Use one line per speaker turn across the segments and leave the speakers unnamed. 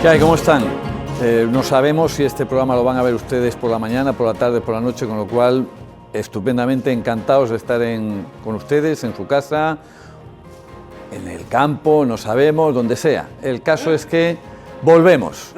¿Qué hay? ¿Cómo están? No sabemos si este programa lo van a ver ustedes por la mañana, por la tarde, por la noche, con lo cual estupendamente encantados de estar con ustedes en su casa, en el campo, no sabemos, donde sea. El caso es que volvemos,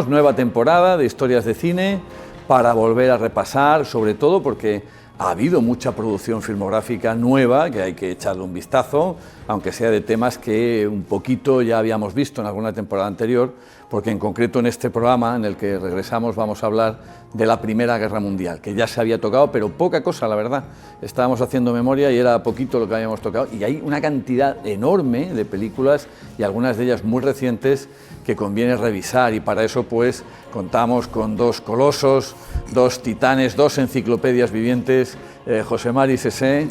nueva temporada de Historias de Cine para volver a repasar, sobre todo porque ha habido mucha producción filmográfica nueva que hay que echarle un vistazo, aunque sea de temas que un poquito ya habíamos visto en alguna temporada anterior, porque en concreto en este programa en el que regresamos vamos a hablar de la Primera Guerra Mundial, que ya se había tocado, pero poca cosa, la verdad. Estábamos haciendo memoria y era poquito lo que habíamos tocado, y hay una cantidad enorme de películas, y algunas de ellas muy recientes, que conviene revisar, y para eso pues contamos con dos colosos, dos titanes, dos enciclopedias vivientes. José Mari Sesé,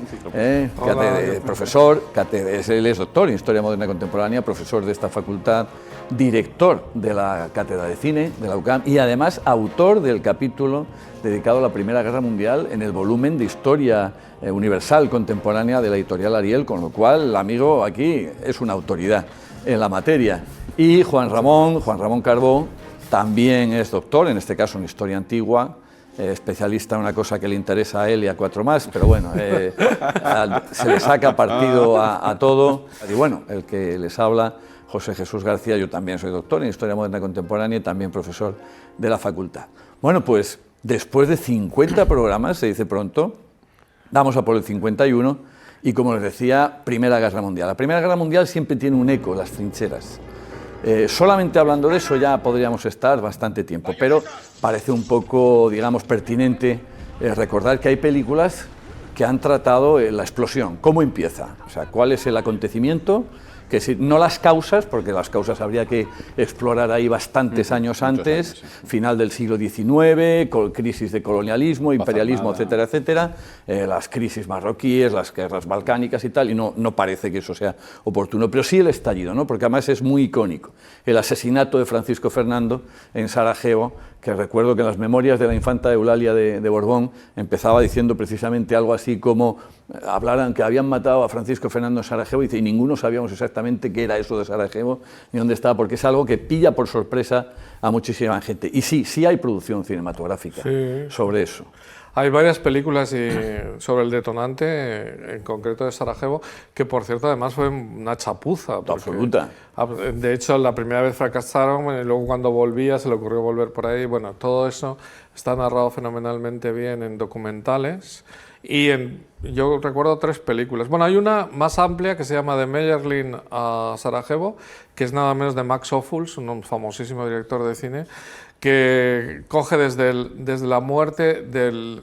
profesor, él es doctor en Historia Moderna y Contemporánea, profesor de esta facultad, director de la Cátedra de Cine de la UCAM y además autor del capítulo dedicado a la Primera Guerra Mundial en el volumen de Historia Universal Contemporánea de la editorial Ariel, con lo cual el amigo aquí es una autoridad en la materia. Y Juan Ramón Carbó, también es doctor, en este caso en Historia Antigua, especialista en una cosa que le interesa a él y a cuatro más, pero bueno, se le saca partido a todo. Y bueno, el que les habla, José Jesús García, yo también soy doctor en Historia Moderna Contemporánea y también profesor de la facultad. Bueno, pues después de 50 programas, se dice pronto, vamos a por el 51, y como les decía, Primera Guerra Mundial. La Primera Guerra Mundial siempre tiene un eco, las trincheras. Solamente hablando de eso ya podríamos estar bastante tiempo, pero parece un poco, digamos, pertinente recordar que hay películas que han tratado la explosión, cómo empieza, o sea, cuál es el acontecimiento, que si, no las causas, porque las causas habría que explorar ahí bastantes años antes, final del siglo XIX, crisis de colonialismo, imperialismo, etcétera, etcétera, las crisis marroquíes, las guerras balcánicas y tal, y no parece que eso sea oportuno, pero sí el estallido, ¿no? Porque además es muy icónico, el asesinato de Francisco Fernando en Sarajevo, que recuerdo que en las memorias de la infanta Eulalia de Borbón empezaba diciendo precisamente algo así como, hablaran que habían matado a Francisco Fernando en Sarajevo, y ninguno sabíamos exactamente qué era eso de Sarajevo ni dónde estaba, porque es algo que pilla por sorpresa a muchísima gente. Y sí hay producción cinematográfica sobre eso.
Hay varias películas sobre el detonante, en concreto de Sarajevo, que por cierto además fue una chapuza.
Absoluta.
De hecho, la primera vez fracasaron, y luego cuando volvía se le ocurrió volver por ahí. Bueno, todo eso está narrado fenomenalmente bien en documentales. Y yo recuerdo 3 películas. Bueno, hay una más amplia que se llama De Meyerling a Sarajevo, que es nada menos de Max Ophuls, un famosísimo director de cine, que coge desde la muerte del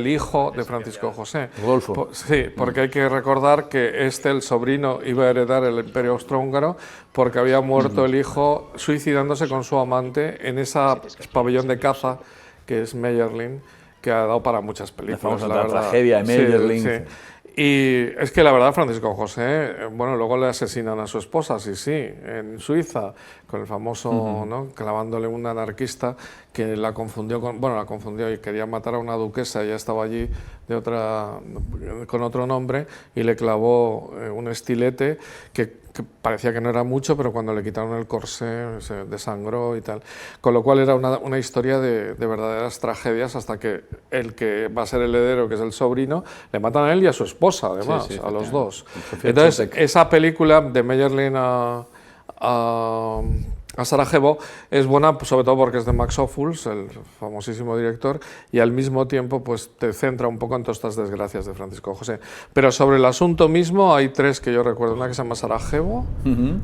hijo de Francisco José.
Rodolfo.
Sí, porque hay que recordar que el sobrino, iba a heredar el Imperio Austrohúngaro porque había muerto el hijo suicidándose con su amante en ese pabellón de caza que es Meyerling, que ha dado para muchas películas.
La tragedia de Meyerling.
Sí. Y es que la verdad, Francisco José, bueno, luego le asesinan a su esposa, sí, en Suiza, con el famoso, ¿no?, clavándole un anarquista que la confundió y quería matar a una duquesa, ella estaba allí con otro nombre, y le clavó un estilete que parecía que no era mucho, pero cuando le quitaron el corsé se desangró y tal. Con lo cual era una historia de verdaderas tragedias, hasta que el que va a ser el heredero, que es el sobrino, le matan a él y a su esposa, además, a los dos. Entonces, esa película de Meyerling a Sarajevo es buena, sobre todo porque es de Max Ophuls, el famosísimo director, y al mismo tiempo pues te centra un poco en todas estas desgracias de Francisco José. Pero sobre el asunto mismo hay 3 que yo recuerdo, una que se llama Sarajevo,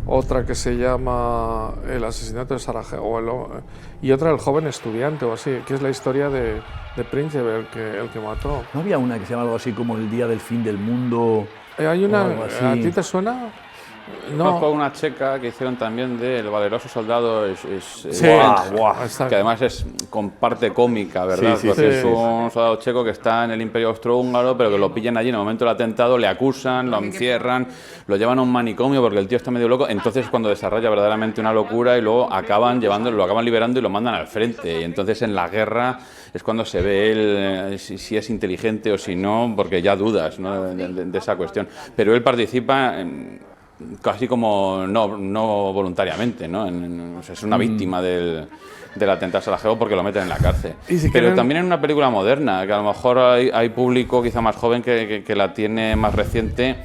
otra que se llama El asesinato de Sarajevo, y otra El joven estudiante, o así, que es la historia de Príncipe, el que mató.
¿No había una que se llama algo así como El día del fin del mundo?
Hay una, ¿a ti te suena?
No. Conozco una checa que hicieron también de El valeroso soldado, que además es con parte cómica, ¿verdad? Porque es un soldado checo que está en el Imperio Austrohúngaro, pero que lo pillan allí en el momento del atentado, le acusan, lo encierran, lo llevan a un manicomio porque el tío está medio loco. Entonces es cuando desarrolla verdaderamente una locura, y luego lo acaban liberando y lo mandan al frente. Y entonces en la guerra es cuando se ve él si es inteligente o si no, porque ya dudas, ¿no?, de esa cuestión. Pero él participa casi como no voluntariamente, ¿no? O sea, es una víctima del atentado a Sarajevo porque lo meten en la cárcel. Pero también en una película moderna, que a lo mejor hay público quizá más joven que la tiene más reciente,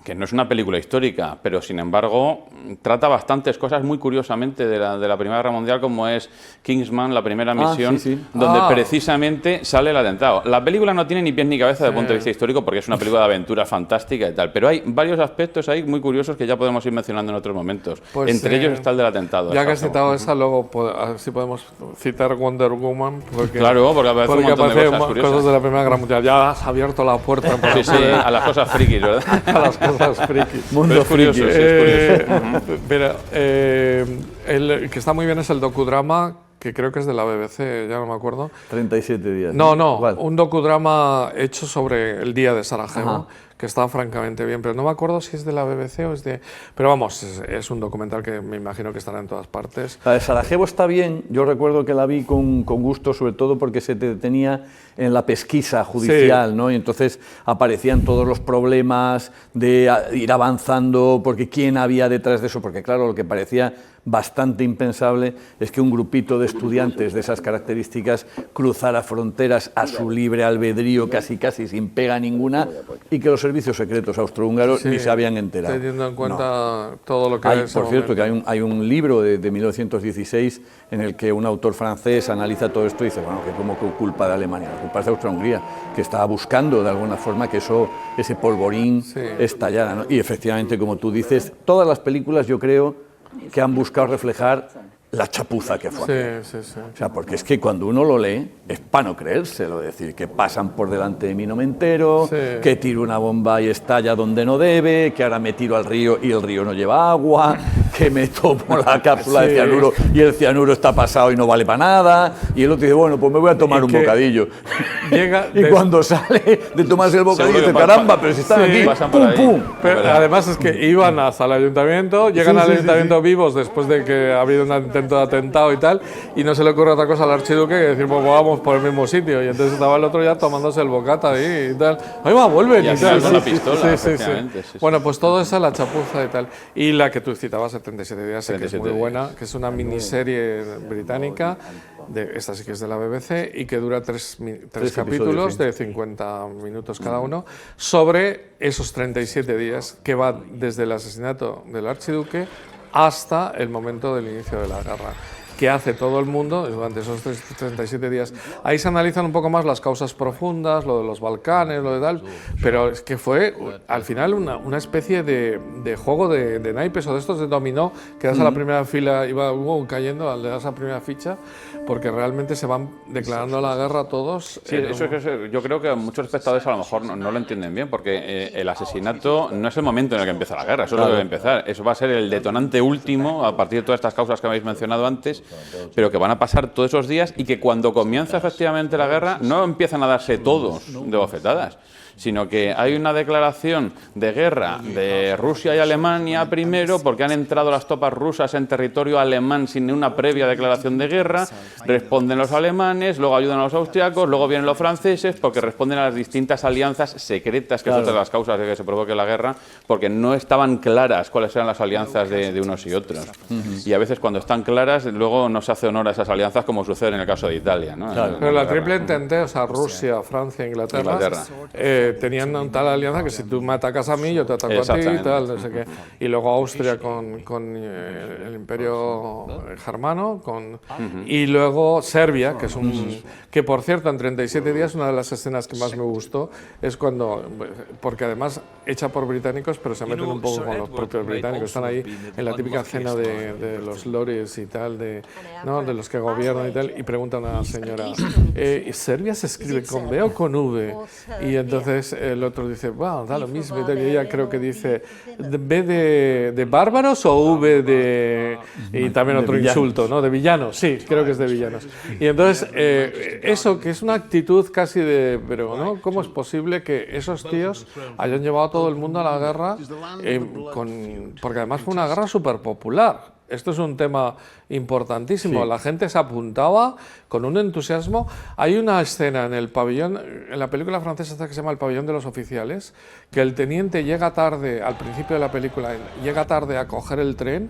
que no es una película histórica, pero sin embargo trata bastantes cosas muy curiosamente de la Primera Guerra Mundial, como es Kingsman, la primera misión, donde precisamente sale el atentado. La película no tiene ni pies ni cabeza desde el punto de vista histórico, porque es una película de aventura fantástica y tal, pero hay varios aspectos ahí muy curiosos que ya podemos ir mencionando en otros momentos.
Pues
entre ellos está el del atentado.
Ya que has citado esa, luego sí podemos citar Wonder Woman,
claro, porque aparece un montón de
cosas de la Primera Guerra Mundial. Ya has abierto la puerta para
a las cosas frikis, ¿verdad?
A las cosas frikis.
Mundo friki.
Pero el que está muy bien es el docudrama, que creo que es de la BBC, ya no me acuerdo.
37 días.
No,
¿Cuál?
un docudrama hecho sobre el día de Sarajevo, que está francamente bien, pero no me acuerdo si es de la BBC o es de... Pero vamos, es un documental que me imagino que estará en todas partes.
La de Sarajevo está bien, yo recuerdo que la vi con gusto, sobre todo porque se detenía en la pesquisa judicial, ¿no? Y entonces aparecían todos los problemas de ir avanzando, porque quién había detrás de eso, porque claro, lo que parecía bastante impensable es que un grupito de estudiantes de esas características cruzara fronteras a su libre albedrío, casi sin pega ninguna, y que los servicios secretos austrohúngaros ni se habían enterado.
Teniendo en cuenta todo lo que
hay, por cierto, que hay un libro de 1916 en el que un autor francés analiza todo esto y dice, bueno, que como que culpa de Alemania, la culpa es de Austria-Hungría, que estaba buscando de alguna forma que ese polvorín estallara, ¿no? Y efectivamente, como tú dices, todas las películas yo creo que han buscado reflejar la chapuza que fue.
Sí.
O sea, porque es que cuando uno lo lee, es para no creérselo, es decir, que pasan por delante de mí, no me entero, que tiro una bomba y estalla donde no debe, que ahora me tiro al río y el río no lleva agua, que me tomo la cápsula de cianuro y el cianuro está pasado y no vale para nada, y el otro dice, bueno, pues me voy a tomar un bocadillo. Y cuando sale de tomarse el bocadillo, dice, caramba, pero si están aquí, pum.
Pero además es que iban hasta el ayuntamiento, llegan al ayuntamiento vivos después de que ha habido un intento de atentado y tal, y no se le ocurre otra cosa al archiduque que decir, pues vamos por el mismo sitio, y entonces estaba el otro ya tomándose el bocata ahí y tal. Ahí va, vuelven y tal.
Con la pistola,
Bueno, pues todo eso, la chapuza y tal. Y la que tú citabas, 77 días, que es muy buena, que es una miniserie británica, esta sí que es de la BBC, y que dura tres capítulos de 50 minutos cada uno, sobre esos 37 días que va desde el asesinato del archiduque hasta el momento del inicio de la guerra, que hace todo el mundo durante esos 37 días. Ahí se analizan un poco más las causas profundas, lo de los Balcanes, lo de tal, pero es que fue al final una especie de juego de naipes o de estos de dominó, que das a la primera fila, iba cayendo, le das a la primera ficha, porque realmente se van declarando la guerra todos.
Sí, eso es que yo creo que muchos espectadores a lo mejor no lo entienden bien, porque el asesinato no es el momento en el que empieza la guerra, eso es lo que debe empezar, eso va a ser el detonante último a partir de todas estas causas que habéis mencionado antes, pero que van a pasar todos esos días y que cuando comienza efectivamente la guerra no empiezan a darse todos de bofetadas, sino que hay una declaración de guerra de Rusia y Alemania primero, porque han entrado las tropas rusas en territorio alemán sin una previa declaración de guerra, responden los alemanes, luego ayudan a los austriacos, luego vienen los franceses, porque responden a las distintas alianzas secretas, que es otra de las causas de que se provoque la guerra, porque no estaban claras cuáles eran las alianzas de unos y otros. Y a veces cuando están claras, luego no se hace honor a esas alianzas, como sucede en el caso de Italia, ¿no?
Pero la triple entente, o sea, Rusia, Francia, Inglaterra. Tenían tal alianza que si tú me atacas a mí, yo te ataco a ti y tal, no sé qué. Y luego Austria con el Imperio Germano, y luego Serbia, que es que por cierto, en 37 días, una de las escenas que más me gustó es cuando, porque además hecha por británicos, pero se meten un poco con los propios británicos, están ahí en la típica cena de los lores y tal, de los que gobiernan y tal, y preguntan a la señora, ¿Serbia se escribe con B o con V? Y entonces el otro dice, bueno, da lo mismo, y ella creo que dice, ¿B de bárbaros o V de...? Y también otro insulto, ¿no? De villanos, sí, creo que es de villanos. Y entonces, eso que es una actitud casi de, pero ¿no? ¿Cómo es posible que esos tíos hayan llevado a todo el mundo a la guerra? Porque además fue una guerra súper popular. Esto es un tema importantísimo.
Sí.
La gente se apuntaba con un entusiasmo. Hay una escena en el pabellón, en la película francesa que se llama El pabellón de los oficiales, que el teniente llega tarde, al principio de la película, llega tarde a coger el tren,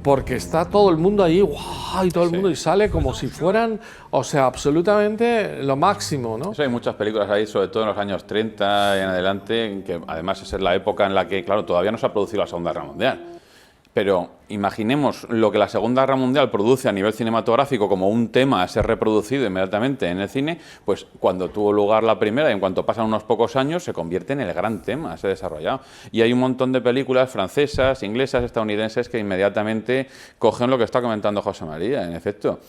porque está todo el mundo allí, ¡guau! Y todo el mundo, y sale como si fueran, o sea, absolutamente lo máximo, ¿no?
Eso hay muchas películas ahí, sobre todo en los años 30 y en adelante, que además es la época en la que, claro, todavía no se ha producido la Segunda Guerra Mundial. Pero imaginemos lo que la Segunda Guerra Mundial produce a nivel cinematográfico como un tema a ser reproducido inmediatamente en el cine, pues cuando tuvo lugar la primera y en cuanto pasan unos pocos años se convierte en el gran tema, se ha desarrollado. Y hay un montón de películas francesas, inglesas, estadounidenses que inmediatamente cogen lo que está comentando José María, en efecto.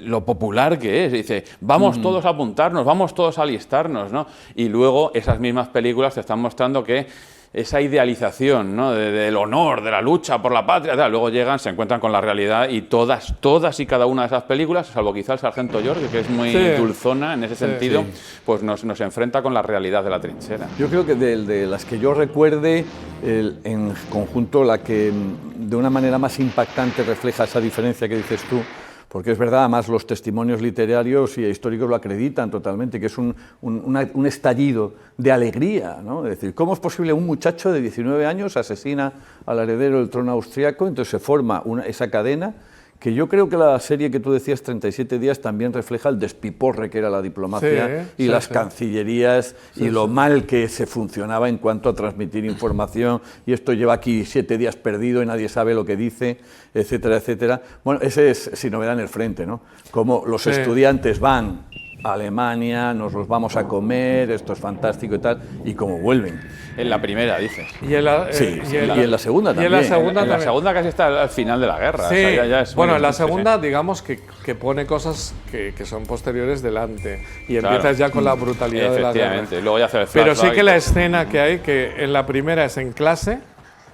Lo popular que es, dice, vamos todos a apuntarnos, vamos todos a alistarnos, ¿no? Y luego esas mismas películas te están mostrando que esa idealización, ¿no? del honor, de la lucha por la patria, tal. Luego llegan, se encuentran con la realidad y todas y cada una de esas películas, salvo quizá el Sargento George, que es muy dulzona en ese sentido, pues nos enfrenta con la realidad de la trinchera.
Yo creo que de las que yo recuerde, en conjunto la que de una manera más impactante refleja esa diferencia que dices tú, porque es verdad, además los testimonios literarios y históricos lo acreditan totalmente, que es un estallido de alegría, ¿no? Es decir, ¿cómo es posible un muchacho de 19 años asesina al heredero del trono austriaco? Entonces se forma esa cadena, que yo creo que la serie que tú decías, 37 días, también refleja el despiporre que era la diplomacia y las cancillerías y lo mal que se funcionaba en cuanto a transmitir información, y esto lleva aquí 7 días perdido y nadie sabe lo que dice, etcétera, etcétera. Bueno, ese es Sin novedad en el frente, ¿no? Como los estudiantes van a Alemania, nos los vamos a comer, esto es fantástico y tal, y como vuelven.
En la primera, dices.
Y en la segunda también.
Y en
la segunda casi está al final de la guerra.
Sí.
O sea, ya es
Bueno, en la segunda, digamos que pone cosas que son posteriores delante y empiezas ya con la brutalidad de la guerra.
Efectivamente, luego ya hace el
Pero sí que la escena que hay, que en la primera es en clase,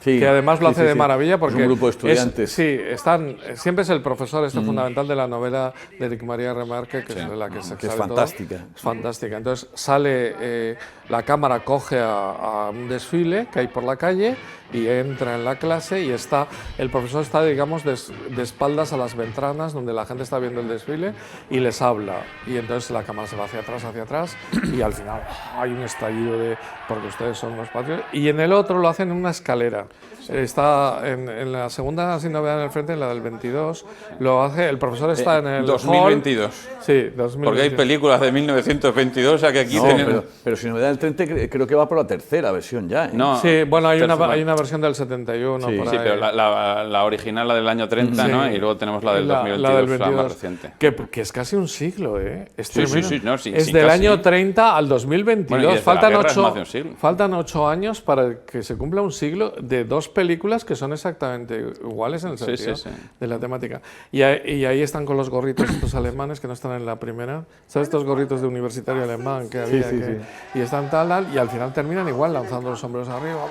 que además lo hace de maravilla porque
es un grupo de estudiantes.
Siempre es el profesor fundamental de la novela de Éric Maria Remarque, que es la que se
que es
sabe
fantástica.
todo. Es fantástica. Entonces sale, la cámara coge a un desfile que hay por la calle y entra en la clase y el profesor está, digamos, de espaldas a las ventanas donde la gente está viendo el desfile y les habla. Y entonces la cámara se va hacia atrás y al final hay un estallido porque ustedes son los patriotas. Y en el otro lo hacen en una escalera. Está en la segunda Sin novedad en el frente, en la del 22, lo hace, el profesor está en el
2022.
Hall. Sí, 2022.
Porque hay películas de 1922, o sea que aquí
No,
tenemos...
pero Sin novedad en el frente creo que va por la tercera versión ya, ¿eh?
No,
sí, bueno, hay una versión del 71.
Sí,
por
sí,
ahí.
pero la original, la del año 30, ¿no? Y luego tenemos la del 2022,
la del 22,
la más reciente.
Que es casi un siglo, ¿eh? Es
Sí,
tremendo.
sí,
es del año 30 al 2022.
Bueno,
Faltan 8 años para que se cumpla un siglo de dos películas que son exactamente iguales en el sentido de la temática. Y ahí están con los gorritos estos alemanes que no están en la primera. ¿Sabes estos gorritos de universitario alemán que había? Y están tal, y al final terminan igual lanzando los sombreros arriba.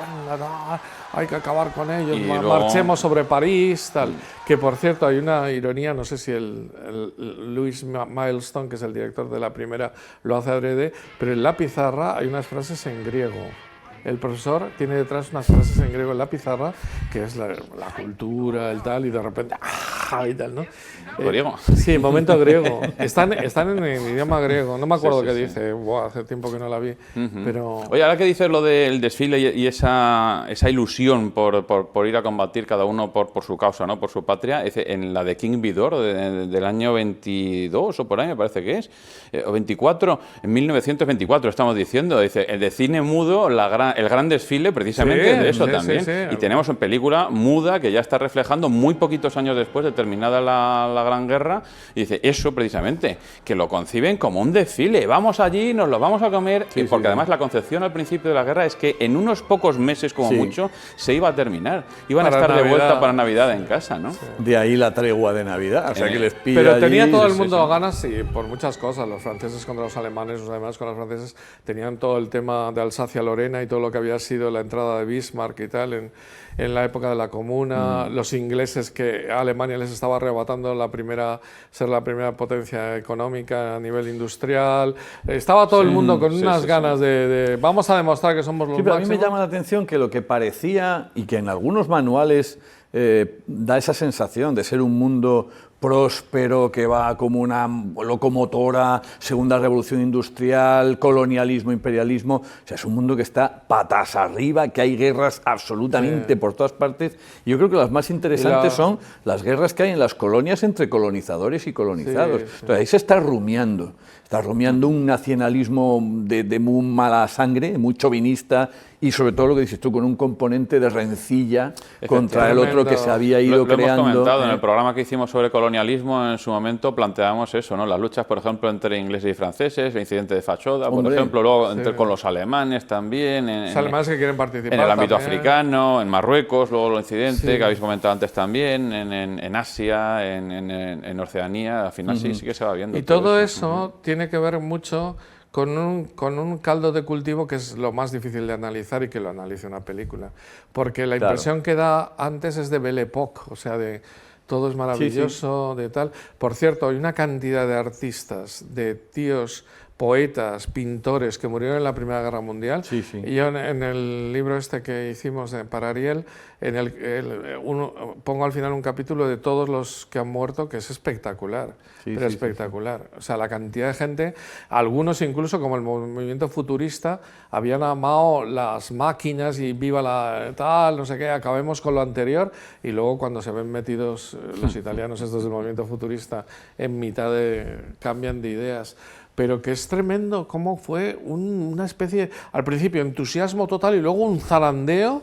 Hay que acabar con ellos, marchemos sobre París, tal. Que por cierto, hay una ironía, no sé si el Louis Milestone, que es el director de la primera, lo hace adrede, pero en la pizarra hay unas frases en griego. El profesor tiene detrás unas frases en griego en la pizarra, que es la cultura, el tal, y de repente, y tal, ¿no?
¿Griego?
Sí, momento griego. Están en el idioma griego. No me acuerdo qué dice. Hace tiempo que no la vi. Pero...
Oye, ahora que dices lo del desfile y esa ilusión por ir a combatir cada uno por su causa, ¿no? Por su patria, en la de King Vidor del año 22 o por ahí me parece que es, o 24, en 1924 estamos diciendo, dice, el de cine mudo, el gran desfile precisamente de eso también. Y tenemos una película muda que ya está reflejando muy poquitos años después de terminada la Gran Guerra, y dice eso precisamente, que lo conciben como un desfile, vamos allí, nos lo vamos a comer, porque además la concepción al principio de la guerra es que en unos pocos meses como mucho se iba a terminar, iban a estar de vuelta para Navidad en casa, ¿no?
De ahí la tregua de Navidad, o sea que les pide
pero
allí,
tenía todo el mundo ganas, y por muchas cosas, los franceses contra los alemanes con los franceses, tenían todo el tema de Alsacia-Lorena y todo lo que había sido la entrada de Bismarck y tal en la época de la Comuna, los ingleses, que a Alemania les estaba arrebatando ser la primera potencia económica a nivel industrial. Estaba todo el mundo con unas ganas de vamos a demostrar que somos los máximos.
Pero a mí me llama la atención que lo que parecía, y que en algunos manuales da esa sensación de ser un mundo próspero, que va como una locomotora, segunda revolución industrial, colonialismo, imperialismo. O sea, es un mundo que está patas arriba, que hay guerras absolutamente por todas partes. Y yo creo que las más interesantes son las guerras que hay en las colonias entre colonizadores y colonizados. Entonces, ahí se está rumiando un nacionalismo de muy mala sangre, muy chauvinista, y sobre todo lo que dices tú, con un componente de rencilla contra el otro que se había ido creando.
Hemos comentado en el programa que hicimos sobre colonialismo, en su momento planteábamos eso, ¿no? Las luchas, por ejemplo, entre ingleses y franceses, el incidente de Fachoda, por ejemplo, luego con los alemanes también.
Los alemanes que quieren participar.
En el ámbito africano, en Marruecos, luego el incidente que habéis comentado antes también, en Asia, en Oceanía, al final sí que se va viendo.
Y todo eso tiene que ver mucho con un caldo de cultivo que es lo más difícil de analizar y que lo analice una película. Porque la impresión que da antes es de Belle Époque, o sea, de todo es maravilloso, de tal. Por cierto, hay una cantidad de artistas, de tíos, poetas, pintores que murieron en la Primera Guerra Mundial. Y yo en el libro este que hicimos para Ariel, pongo al final un capítulo de todos los que han muerto, que es espectacular, espectacular. O sea, la cantidad de gente, algunos incluso, como el movimiento futurista, habían amado las máquinas y viva la tal, no sé qué, acabemos con lo anterior, y luego cuando se ven metidos los italianos estos del movimiento futurista en mitad cambian de ideas. Pero que es tremendo cómo fue una especie, al principio entusiasmo total y luego un zarandeo,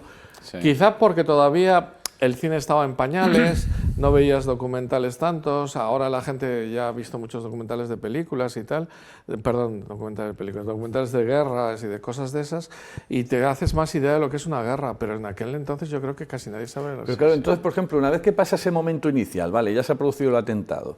quizás porque todavía el cine estaba en pañales, no veías documentales tantos, ahora la gente ya ha visto muchos documentales de películas y tal, documentales de guerras y de cosas de esas, y te haces más idea de lo que es una guerra, pero en aquel entonces yo creo que casi nadie sabe lo que es.
Claro, entonces, por ejemplo, una vez que pasa ese momento inicial, vale, ya se ha producido el atentado,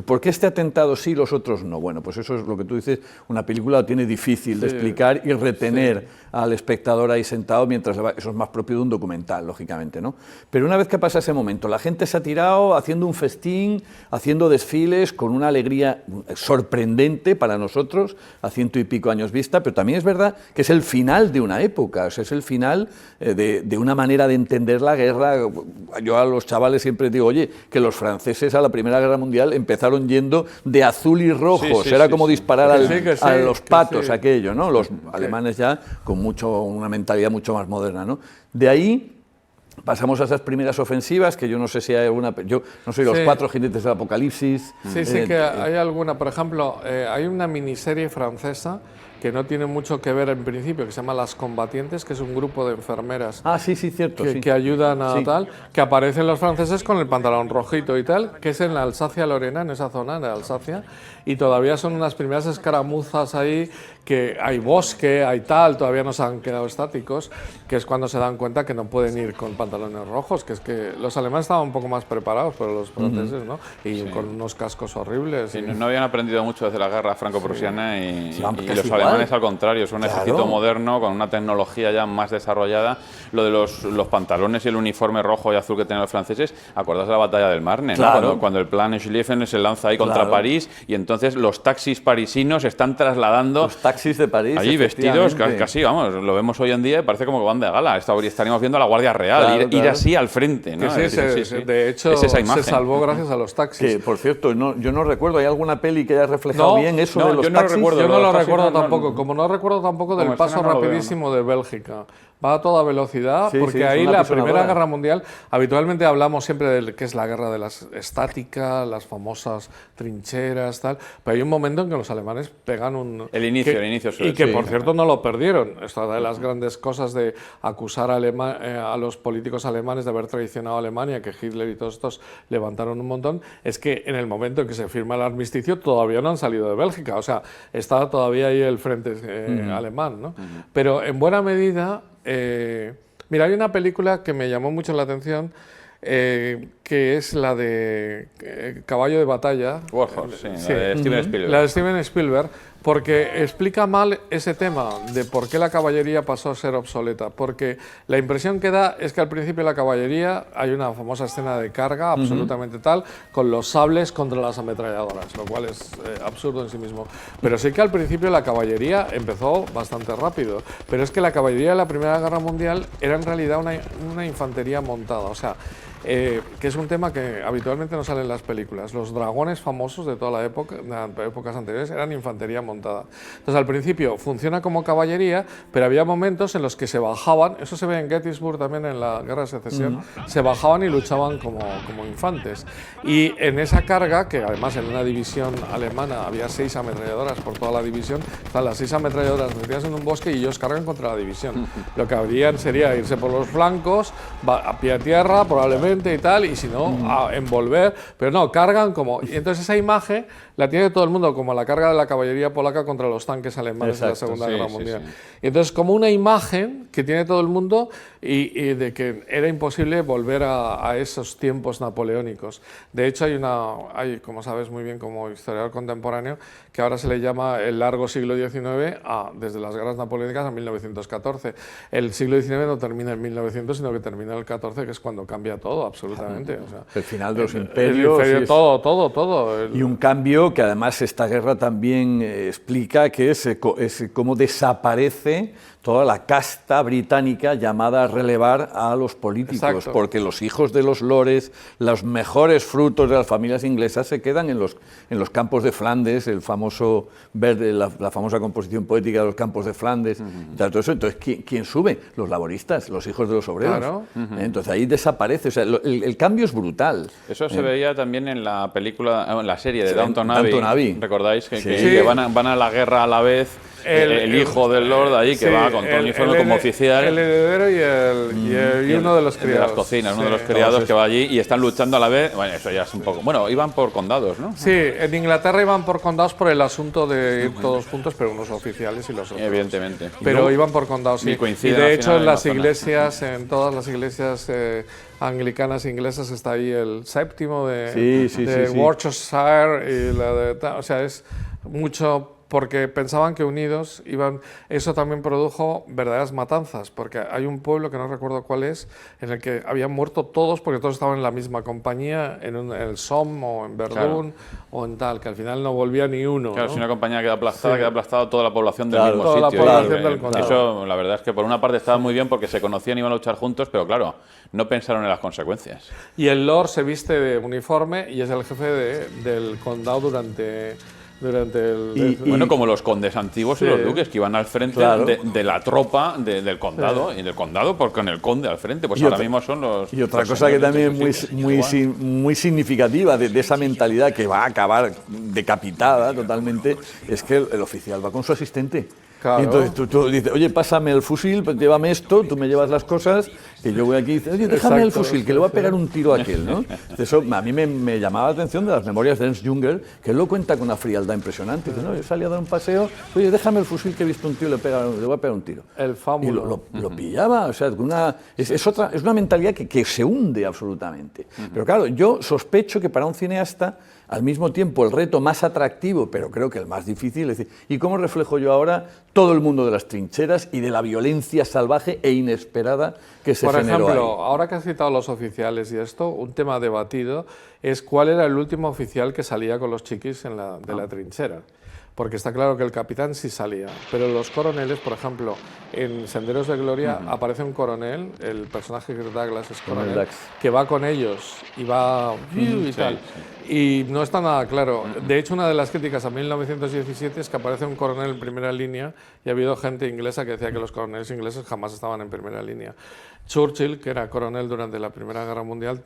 ¿por qué este atentado sí y los otros no? Bueno, pues eso es lo que tú dices, una película lo tiene difícil de explicar y retener al espectador ahí sentado, mientras eso es más propio de un documental, lógicamente, ¿no? Pero una vez que pasa ese momento, la gente se ha tirado haciendo un festín, haciendo desfiles con una alegría sorprendente para nosotros, a 100 y pico años vista, pero también es verdad que es el final de una época, o sea, es el final de una manera de entender la guerra. Yo a los chavales siempre digo, oye, que los franceses a la Primera Guerra Mundial empezaron yendo de azul y rojo, era como disparar a los patos, aquello, ¿no? Los alemanes ya con una mentalidad mucho más moderna, ¿no? De ahí pasamos a esas primeras ofensivas, que yo no sé si hay alguna, yo no soy los 4 jinetes del apocalipsis.
Sí, que hay alguna, por ejemplo, hay una miniserie francesa que no tiene mucho que ver en principio, que se llama Las Combatientes, que es un grupo de enfermeras que ayudan a tal, que aparecen los franceses con el pantalón rojito y tal, que es en la Alsacia-Lorena, en esa zona de Alsacia, y todavía son unas primeras escaramuzas ahí, que hay bosque, hay tal, todavía no se han quedado estáticos, que es cuando se dan cuenta que no pueden ir con pantalones rojos, que es que los alemanes estaban un poco más preparados, pero los franceses, ¿no? Y con unos cascos horribles.
Sí, no habían aprendido mucho desde la guerra franco-prusiana y los alemanes al contrario, es un ejército moderno con una tecnología ya más desarrollada. Lo de los pantalones y el uniforme rojo y azul que tenían los franceses, acordaos de la batalla del Marne, ¿no? Cuando el plan Schlieffen se lanza ahí contra París y entonces los taxis parisinos están trasladando...
Los taxis de París,
allí vestidos casi, vamos, lo vemos hoy en día y parece como que van de gala. Estaríamos viendo a la Guardia Real, ir así al frente, ¿no?
De hecho, se salvó gracias a los taxis.
Que, por cierto, yo no recuerdo, ¿hay alguna peli que haya reflejado bien eso de los taxis?
Yo no lo recuerdo tampoco, como no recuerdo tampoco del paso rapidísimo de Bélgica. Va a toda velocidad, porque ahí la Primera Guerra Mundial, habitualmente hablamos siempre de que es la guerra de las estática, las famosas trincheras, tal, pero hay un momento en que los alemanes pegan
el inicio,
y que, por cierto, no lo perdieron. Esta de las grandes cosas de acusar a los políticos alemanes de haber traicionado a Alemania, que Hitler y todos estos levantaron un montón, es que en el momento en que se firma el armisticio todavía no han salido de Bélgica, o sea, está todavía ahí el frente alemán, ¿no? Pero en buena medida... mira, hay una película que me llamó mucho la atención, que es la de Caballo de Batalla.
Warhorse, la de Steven Spielberg.
La de Steven Spielberg, porque explica mal ese tema de por qué la caballería pasó a ser obsoleta. Porque la impresión que da es que al principio la caballería, hay una famosa escena de carga absolutamente tal, con los sables contra las ametralladoras, lo cual es absurdo en sí mismo. Pero sí que al principio la caballería empezó bastante rápido. Pero es que la caballería de la Primera Guerra Mundial era en realidad una infantería montada. O sea, que es un tema que habitualmente no sale en las películas. Los dragones famosos de toda la época, de épocas anteriores, eran infantería montada. Entonces, al principio funciona como caballería, pero había momentos en los que se bajaban, eso se ve en Gettysburg también en la Guerra de Secesión, se bajaban y luchaban como infantes. Y en esa carga, que además en una división alemana había 6 ametralladoras por toda la división, están las 6 ametralladoras metidas en un bosque y ellos cargan contra la división. Lo que habrían sería irse por los flancos, a pie a tierra probablemente y tal, y si no, a envolver, pero no, cargan como... Y entonces esa imagen la tiene todo el mundo como la carga de la caballería polaca contra los tanques alemanes de la Segunda Guerra Mundial. Y entonces como una imagen que tiene todo el mundo y de que era imposible volver a esos tiempos napoleónicos. De hecho hay, como sabes muy bien como historiador contemporáneo, que ahora se le llama el largo siglo XIX desde las guerras napoleónicas a 1914. El siglo XIX no termina en 1900, sino que termina en el 14, que es cuando cambia todo, absolutamente. O sea,
el final de los imperios.
Todo.
Y un cambio que además esta guerra también explica, que es cómo desaparece toda la casta británica llamada a relevar a los políticos. Exacto. Porque los hijos de los lores, los mejores frutos de las familias inglesas se quedan en los campos de Flandes, el famoso verde, la famosa composición poética de los campos de Flandes, y todo eso. Entonces, ¿quién sube? Los laboristas, los hijos de los obreros. Claro. Entonces ahí desaparece, o sea, el cambio es brutal.
Eso se veía también en la película, en la serie de Downton Abbey. ¿Recordáis? Que van a la guerra a la vez. El hijo del Lord ahí que va con todo el uniforme como oficial.
El heredero y uno de los criados.
De las cocinas, uno de los criados que va allí y están luchando a la vez. Bueno, eso ya es un poco... Bueno, iban por condados, ¿no?
Sí, en Inglaterra iban por condados por el asunto de ir todos juntos, pero unos oficiales y los otros.
Evidentemente.
Pero iban por condados, sí. Y de hecho en las iglesias, en todas las iglesias anglicanas inglesas está ahí el séptimo de Worcestershire y la de... O sea, es mucho... porque pensaban que unidos iban... Eso también produjo verdaderas matanzas, porque hay un pueblo, que no recuerdo cuál es, en el que habían muerto todos, porque todos estaban en la misma compañía, en el Somme o en Verdún, o en tal, que al final no volvía ni uno.
Claro,
¿no?
si una compañía queda aplastada, queda aplastada toda la población del mismo sitio.
Toda la población del condado.
Eso, la verdad es que por una parte estaba muy bien porque se conocían y iban a luchar juntos, pero claro, no pensaron en las consecuencias.
Y el Lord se viste de uniforme y es el jefe del condado durante
bueno, como los condes antiguos y los duques que iban al frente de la tropa del condado, y del condado con el conde al frente, pues ahora mismo son los...
Y otra cosa que también es muy significativa de esa mentalidad que va a acabar decapitada totalmente, es que el oficial va con su asistente. Claro. Y entonces tú dices, oye, pásame el fusil, llévame esto, tú me llevas las cosas, que yo voy aquí y dices, oye, déjame el fusil, que le voy a pegar un tiro a aquel, ¿no? Eso a mí me llamaba la atención de las memorias de Ernst Jünger, que él lo cuenta con una frialdad impresionante. Dice, no, yo salí a dar un paseo, oye, déjame el fusil, que he visto un tío, le voy a pegar un tiro.
El fámulo.
Y lo pillaba, o sea, es una mentalidad que se hunde absolutamente. Pero claro, yo sospecho que para un cineasta, al mismo tiempo, el reto más atractivo, pero creo que el más difícil, es decir, ¿y cómo reflejo yo ahora todo el mundo de las trincheras y de la violencia salvaje e inesperada que se generó ahí?
Por ejemplo, ahora que has citado a los oficiales y esto, un tema debatido es cuál era el último oficial que salía con los chiquis de la trinchera. Porque está claro que el capitán sí salía, pero los coroneles, por ejemplo, en Senderos de Gloria aparece un coronel, el personaje que Douglas es coronel, que va con ellos y va y tal. Y no está nada claro. De hecho, una de las críticas a 1917 es que aparece un coronel en primera línea y ha habido gente inglesa que decía que los coroneles ingleses jamás estaban en primera línea. Churchill, que era coronel durante la Primera Guerra Mundial,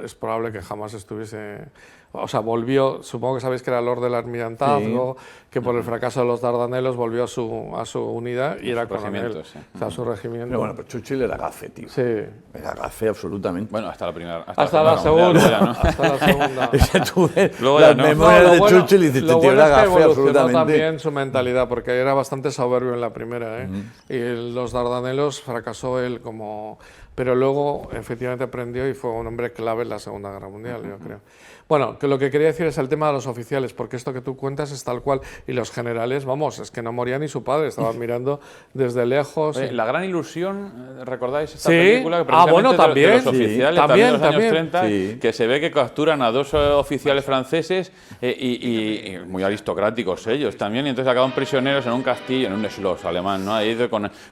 es probable que jamás estuviese... O sea, volvió, supongo que sabéis que era Lord del Almirantazgo, que por el fracaso de los Dardanelos volvió a su unidad y era coronel, o sea, a su regimiento.
Pero bueno, pero Churchill era gafe, tío.
Sí.
Era gafe absolutamente.
Bueno, hasta la primera...
Hasta la segunda. ¿No? Hasta la segunda.
Luego las memorias de Churchill y dices, tío, era gafe absolutamente.
También su mentalidad, porque era bastante soberbio en la primera, ¿eh? Y los Dardanelos fracasó él como... Pero luego, efectivamente, aprendió y fue un hombre clave en la Segunda Guerra Mundial, yo creo. Bueno, que lo que quería decir es el tema de los oficiales, porque esto que tú cuentas es tal cual. Y los generales, vamos, es que no moría ni su padre, estaban mirando desde lejos.
Oye, la gran ilusión ¿recordáis esta película? Que
bueno, también.
De los oficiales,
también
de los años 30,
sí.
que se ve que capturan a dos oficiales franceses y muy aristocráticos ellos también, y entonces acaban prisioneros en un castillo, en un Schloss alemán, ¿no? Ahí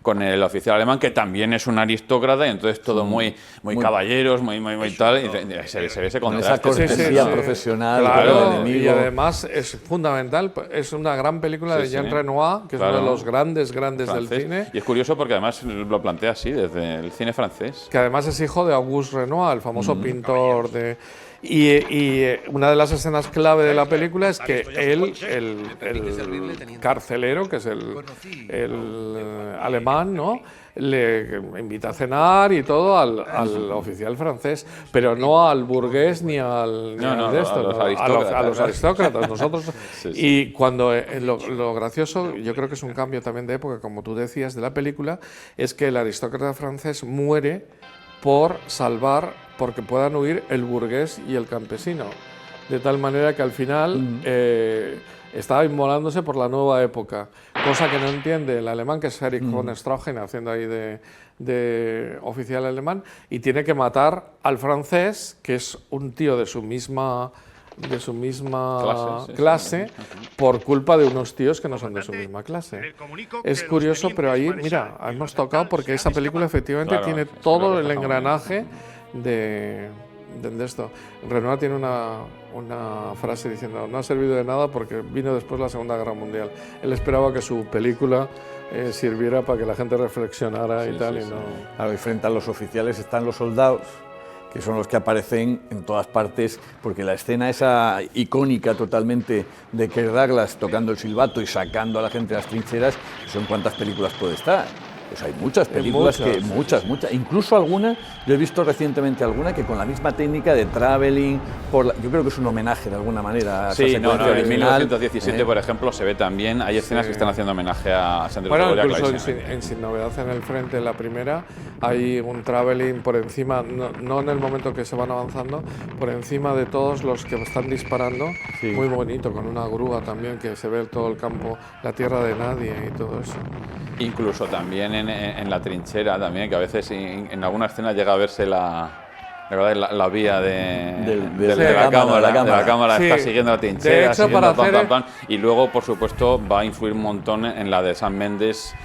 con el oficial alemán, que también es un aristócrata, y entonces todo muy caballeros, muy tal, y se ve ese contraste.
Con esa cortesía profesional.
Claro, y además es fundamental, es una gran película de Jean Renoir, que es uno de los grandes del cine.
Y es curioso porque además lo plantea así, desde el cine francés.
Que además es hijo de Auguste Renoir, el famoso pintor de... Y una de las escenas clave de la película es que él, el carcelero, que es el alemán, ¿no?, le invita a cenar y todo al oficial francés, pero no al burgués ni al a los aristócratas. Nosotros y cuando lo gracioso, yo creo que es un cambio también de época, como tú decías, de la película, es que el aristócrata francés muere por salvar, porque puedan huir el burgués y el campesino, de tal manera que al final estaba inmolándose por la nueva época, cosa que no entiende el alemán, que es Erich von Stroheim, haciendo ahí de oficial alemán, y tiene que matar al francés, que es un tío de su misma clase, por culpa de unos tíos que no son de su misma clase. Es curioso, pero ahí, mira, hemos tocado, porque esa película efectivamente tiene todo el engranaje de esto. Renoir tiene una frase diciendo: no ha servido de nada porque vino después la Segunda Guerra Mundial. Él esperaba que su película sirviera para que la gente reflexionara y tal.
Claro, y frente a los oficiales están los soldados, que son los que aparecen en todas partes, porque la escena esa icónica totalmente de Kirk Douglas tocando el silbato y sacando a la gente de las trincheras, ¿son cuántas películas puede estar? Pues hay muchas películas, muchas, incluso alguna, yo he visto recientemente alguna que con la misma técnica de traveling, yo creo que es un homenaje de alguna manera a esa secuencia original.
En 1917, por ejemplo, se ve también, hay escenas que están haciendo homenaje a Sendero de Gloria.
Bueno, incluso en Sin Novedad en el Frente, la primera, hay un traveling por encima, no en el momento que se van avanzando, por encima de todos los que están disparando, muy bonito, con una grúa también, que se ve todo el campo, la tierra de nadie y todo eso.
Incluso también en la trinchera, también, que a veces en alguna escena llega a verse la vía de la cámara, está siguiendo la trinchera, y luego, por supuesto, va a influir un montón en la de Sam Mendes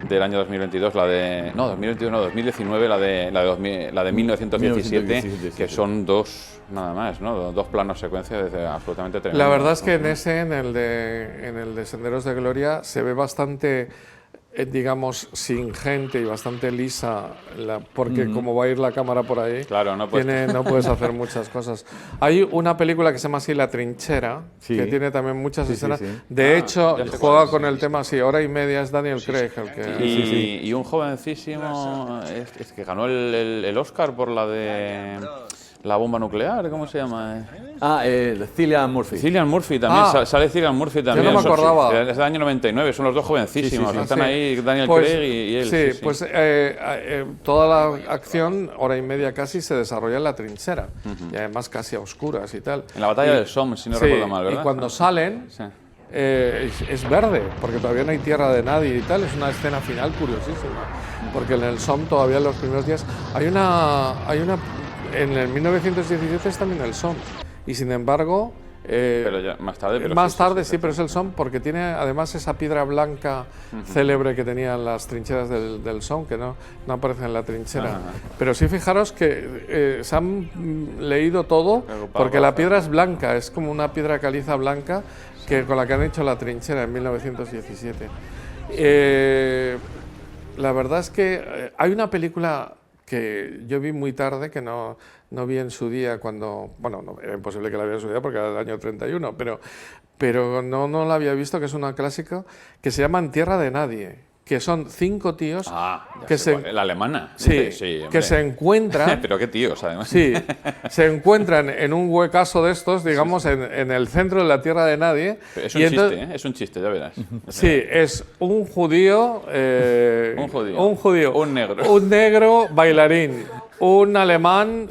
del año 2022, 2019, la de 1917, que son dos, nada más, ¿no? Dos planos secuencias absolutamente tremendos.
La verdad es que en el de Senderos de Gloria se ve bastante, digamos, sin gente y bastante lisa, porque como va a ir la cámara por ahí,
claro, no
puedes hacer muchas cosas. Hay una película que se llama así La Trinchera, que tiene también muchas escenas. De hecho, juega con el tema, hora y media, es Daniel Craig el que...
Y un jovencísimo es que ganó el Oscar por la de... La bomba nuclear, ¿cómo se llama?
Cillian Murphy.
Cillian Murphy también, sale Cillian Murphy también.
Yo no me acordaba.
Es del año 99, son los dos jovencísimos. Están ahí Daniel Craig y él.
Sí, pues toda la acción, hora y media casi, se desarrolla en la trinchera. Y además casi a oscuras y tal.
En la batalla del Somme, si no recuerdo mal, ¿verdad?
Y cuando salen... es verde, porque todavía no hay tierra de nadie y tal. Es una escena final curiosísima, porque en el Somme todavía en los primeros días hay una en el 1917 es también el Somme, y sin embargo
pero ya más tarde,
pero es el Somme, porque tiene además esa piedra blanca célebre que tenían las trincheras del Somme, que no aparece en la trinchera. Pero sí, fijaros que se han leído todo, porque la piedra es blanca, es como una piedra caliza blanca con la que han hecho la trinchera en 1917. La verdad es que hay una película que yo vi muy tarde, que no vi en su día cuando... Bueno, era imposible que la viera en su día porque era del año 31, pero no la había visto, que es una clásica, que se llama En tierra de nadie, que son 5 tíos
la alemana.
Que se encuentran...
Pero qué tíos, además.
Sí, se encuentran en un huecazo de estos, digamos, en el centro de la tierra de nadie.
Pero es un chiste, es un chiste, ya verás.
Sí, es un judío...
un negro.
Un negro bailarín. un alemán,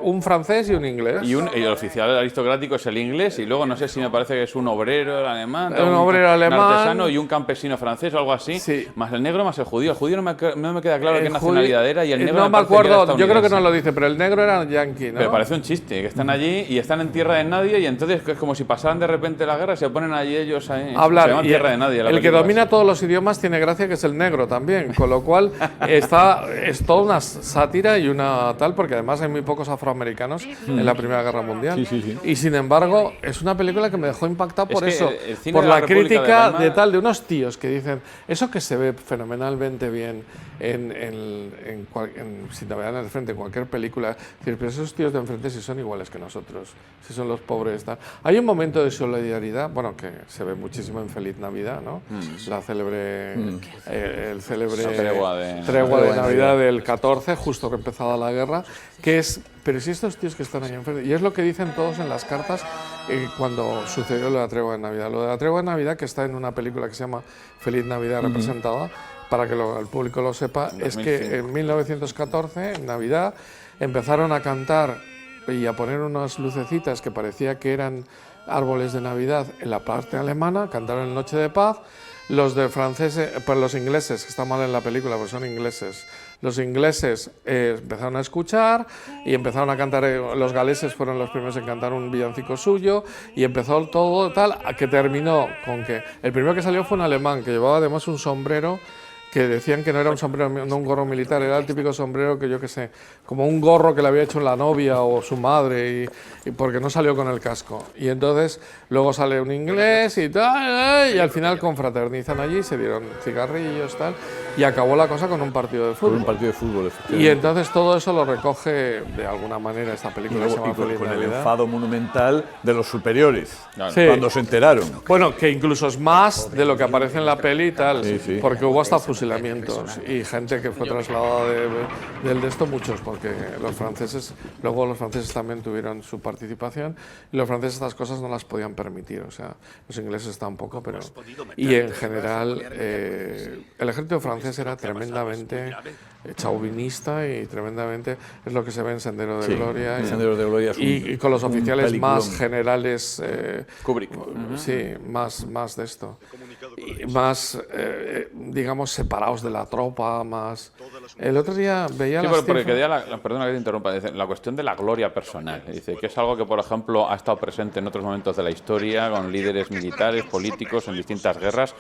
un francés y un inglés.
Y el oficial aristocrático es el inglés, y luego no sé si me parece que es un obrero alemán,
un obrero alemán,
un artesano y un campesino francés o algo así, sí. Más el negro más el judío. El judío no me queda claro qué nacionalidad era, y el negro
no me acuerdo, yo creo que no lo dice, pero el negro era yankee, ¿no?
Pero parece un chiste, que están allí y están en tierra de nadie, y entonces es como si pasaran de repente la guerra y se ponen allí ellos ahí.
Hablar,
se llaman tierra de nadie.
El que domina todos los idiomas tiene gracia, que es el negro también, con lo cual es toda una sátira y una tal, porque además hay muy pocos afroamericanos en la Primera Guerra Mundial. Y sin embargo, es una película que me dejó impactado por eso, por la crítica de unos tíos que dicen, eso que se ve fenomenalmente bien si te vean al frente en cualquier película, decir, pero esos tíos de enfrente sí son iguales que nosotros, si son los pobres. Tal. Hay un momento de solidaridad, bueno, que se ve muchísimo en Feliz Navidad, ¿no? La célebre, el célebre tregua de Navidad del 14, justo que empezaba la guerra, que es, pero si estos tíos que están ahí enfrente, y es lo que dicen todos en las cartas cuando sucedió lo de la tregua de Navidad. Lo de la tregua de Navidad, que está en una película que se llama Feliz Navidad representada, para que el público lo sepa, es que en 1914, en Navidad, empezaron a cantar y a poner unas lucecitas que parecía que eran árboles de Navidad en la parte alemana, cantaron Noche de Paz. Los de franceses, pues los ingleses, que está mal en la película, pues son ingleses. Los ingleses empezaron a escuchar y empezaron a cantar, los galeses fueron los primeros en cantar un villancico suyo, y empezó todo tal, que terminó con que el primero que salió fue un alemán, que llevaba además un sombrero que decían que no era un sombrero, no un gorro militar, era el típico sombrero que yo qué sé, como un gorro que le había hecho la novia o su madre, y porque no salió con el casco. Y entonces luego sale un inglés y tal, y al final confraternizan allí, se dieron cigarrillos tal, y acabó la cosa con un partido de fútbol.
Con un partido de fútbol, efectivamente.
Y entonces todo eso lo recoge de alguna manera esta película.
Y con el enfado monumental de los superiores,
sí,
cuando se enteraron.
Bueno, que incluso es más de lo que aparece en la peli y tal, sí. Porque hubo hasta fusilamientos y gente que fue trasladada de esto, muchos, porque los franceses también tuvieron su participación, y los franceses estas cosas no las podían permitir, o sea, los ingleses tampoco, pero... Y en general, el ejército francés era tremendamente chauvinista y tremendamente, es lo que se ve en Sendero de Gloria.
Sendero de Gloria es
y con los oficiales más generales...
Kubrick.
Sí, más de esto. Y más, digamos, separados de la tropa, más... El otro día veía las
porque perdona que te interrumpa, la cuestión de la gloria personal. Dice que es algo que, por ejemplo, ha estado presente en otros momentos de la historia, con líderes militares, políticos, en distintas guerras,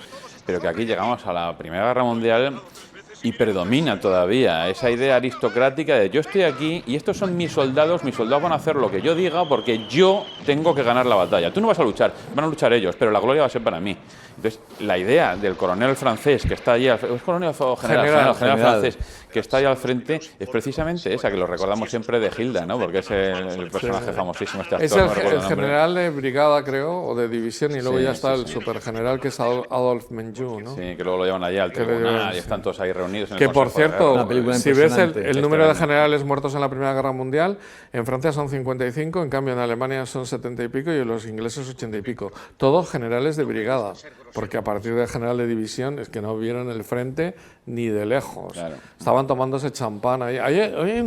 pero que aquí llegamos a la Primera Guerra Mundial y predomina todavía esa idea aristocrática de yo estoy aquí y estos son mis soldados van a hacer lo que yo diga porque yo tengo que ganar la batalla. Tú no vas a luchar, van a luchar ellos, pero la gloria va a ser para mí. Entonces, la idea del coronel francés que está allí, ¿es coronel o general francés que está allí al frente, es precisamente esa, que lo recordamos siempre de Hilda, ¿no? Porque es el personaje famosísimo, este actor.
Es el general de brigada, creo, o de división, y luego ya está el supergeneral, que es Adolphe Menjou, ¿no?
Sí, que luego lo llevan allá al tribunal y están todos ahí reunidos en el
Que, por cierto, si ves el número de
Excelente.
generales muertos en la Primera Guerra Mundial, en Francia son 55, en cambio en Alemania son 70 y pico, y en los ingleses 80 y pico. Todos generales de brigada, porque a partir del general de división es que no vieron el frente ni de lejos.
Claro.
Estaban tomándose champán ahí. Hay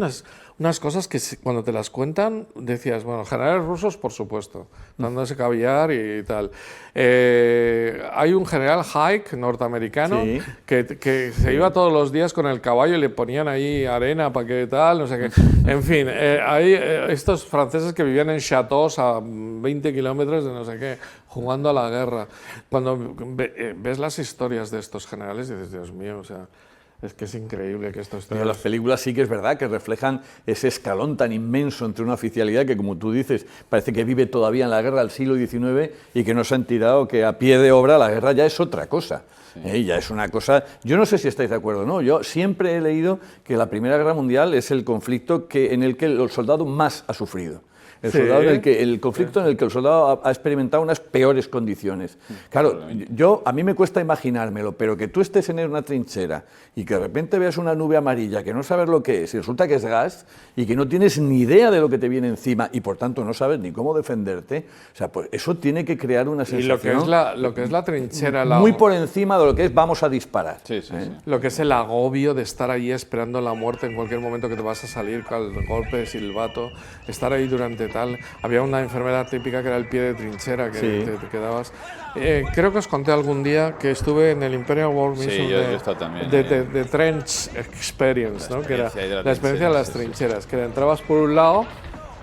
unas cosas que cuando te las cuentan decías, bueno, generales rusos, por supuesto, dándose caviar y tal. Hay un general Haig, norteamericano,
sí,
que se iba todos los días con el caballo y le ponían ahí arena para que tal, no sé qué. En fin, hay estos franceses que vivían en chateaux a 20 kilómetros de no sé qué, jugando a la guerra. Cuando ves las historias de estos generales dices, Dios mío, o sea... Es que es increíble que esto esté...
Pero las películas sí que es verdad que reflejan ese escalón tan inmenso entre una oficialidad que, como tú dices, parece que vive todavía en la guerra del siglo XIX y que no se han tirado, que a pie de obra la guerra ya es otra cosa. Sí. Ya es una cosa... Yo no sé si estáis de acuerdo o no, yo siempre he leído que la Primera Guerra Mundial es el conflicto en el que el soldado más ha sufrido. El soldado el conflicto en el que el soldado ha experimentado unas peores condiciones. Claro, a mí me cuesta imaginármelo, pero que tú estés en una trinchera y que de repente veas una nube amarilla que no sabes lo que es y resulta que es gas y que no tienes ni idea de lo que te viene encima y por tanto no sabes ni cómo defenderte, o sea, pues eso tiene que crear una sensación.
Y lo que es la trinchera,
muy por encima de lo que es vamos a disparar.
Sí.
Lo que es el agobio de estar ahí esperando la muerte en cualquier momento que te vas a salir con el golpe de silbato, estar ahí durante tal. Había una enfermedad típica que era el pie de trinchera, que te quedabas. Creo que os conté algún día que estuve en el Imperial War Mission de Trench Experience, ¿no? Que era la experiencia de las trincheras, que entrabas por un lado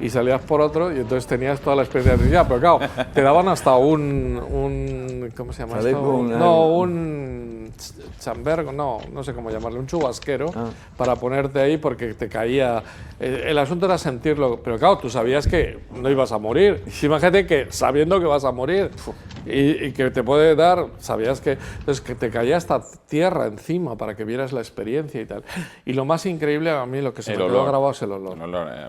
y salías por otro y entonces tenías toda la experiencia de trinchera, pero claro, te daban hasta un ¿cómo se llama esto? Un chamber, no sé cómo llamarlo, un chubasquero para ponerte ahí porque te caía. El asunto era sentirlo, pero claro, tú sabías que no ibas a morir. Imagínate que sabiendo que vas a morir y que te puede dar, sabías que, entonces, que te caía hasta tierra encima para que vieras la experiencia y tal. Y lo más increíble a mí, lo que se me quedó grabado es el olor.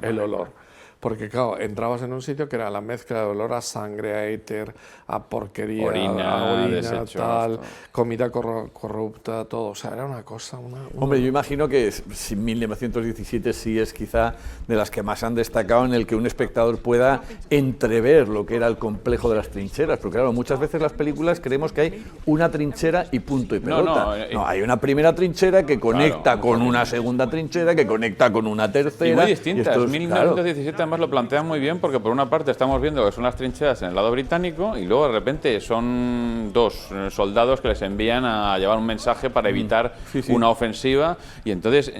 El olor. Porque, claro, entrabas en un sitio que era la mezcla de olor a sangre, a éter, a porquería, a orina, desechos, tal, comida corrupta, todo. O sea, era una cosa...
Hombre, yo imagino que 1917 sí es quizá de las que más han destacado en el que un espectador pueda entrever lo que era el complejo de las trincheras. Porque, claro, muchas veces las películas creemos que hay una trinchera y punto y pelota. No, hay una primera trinchera que conecta con una segunda trinchera, que conecta con una tercera.
Y muy distintas. 1917 además lo plantean muy bien porque por una parte estamos viendo que son las trincheras en el lado británico y luego de repente son dos soldados que les envían a llevar un mensaje para evitar una ofensiva y entonces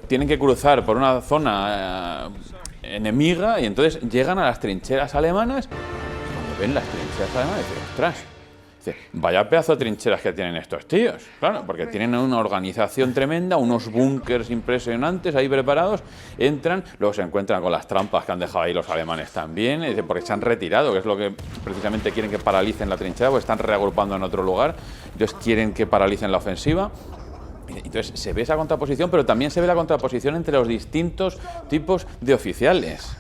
tienen que cruzar por una zona enemiga y entonces llegan a las trincheras alemanas. Cuando ven las trincheras alemanas dicen, ostras, vaya pedazo de trincheras que tienen estos tíos, claro, porque tienen una organización tremenda, unos búnkers impresionantes ahí preparados, entran, luego se encuentran con las trampas que han dejado ahí los alemanes también, porque se han retirado, que es lo que precisamente quieren que paralicen la trinchera, porque están reagrupando en otro lugar, entonces quieren que paralicen la ofensiva. Entonces se ve esa contraposición, pero también se ve la contraposición entre los distintos tipos de oficiales.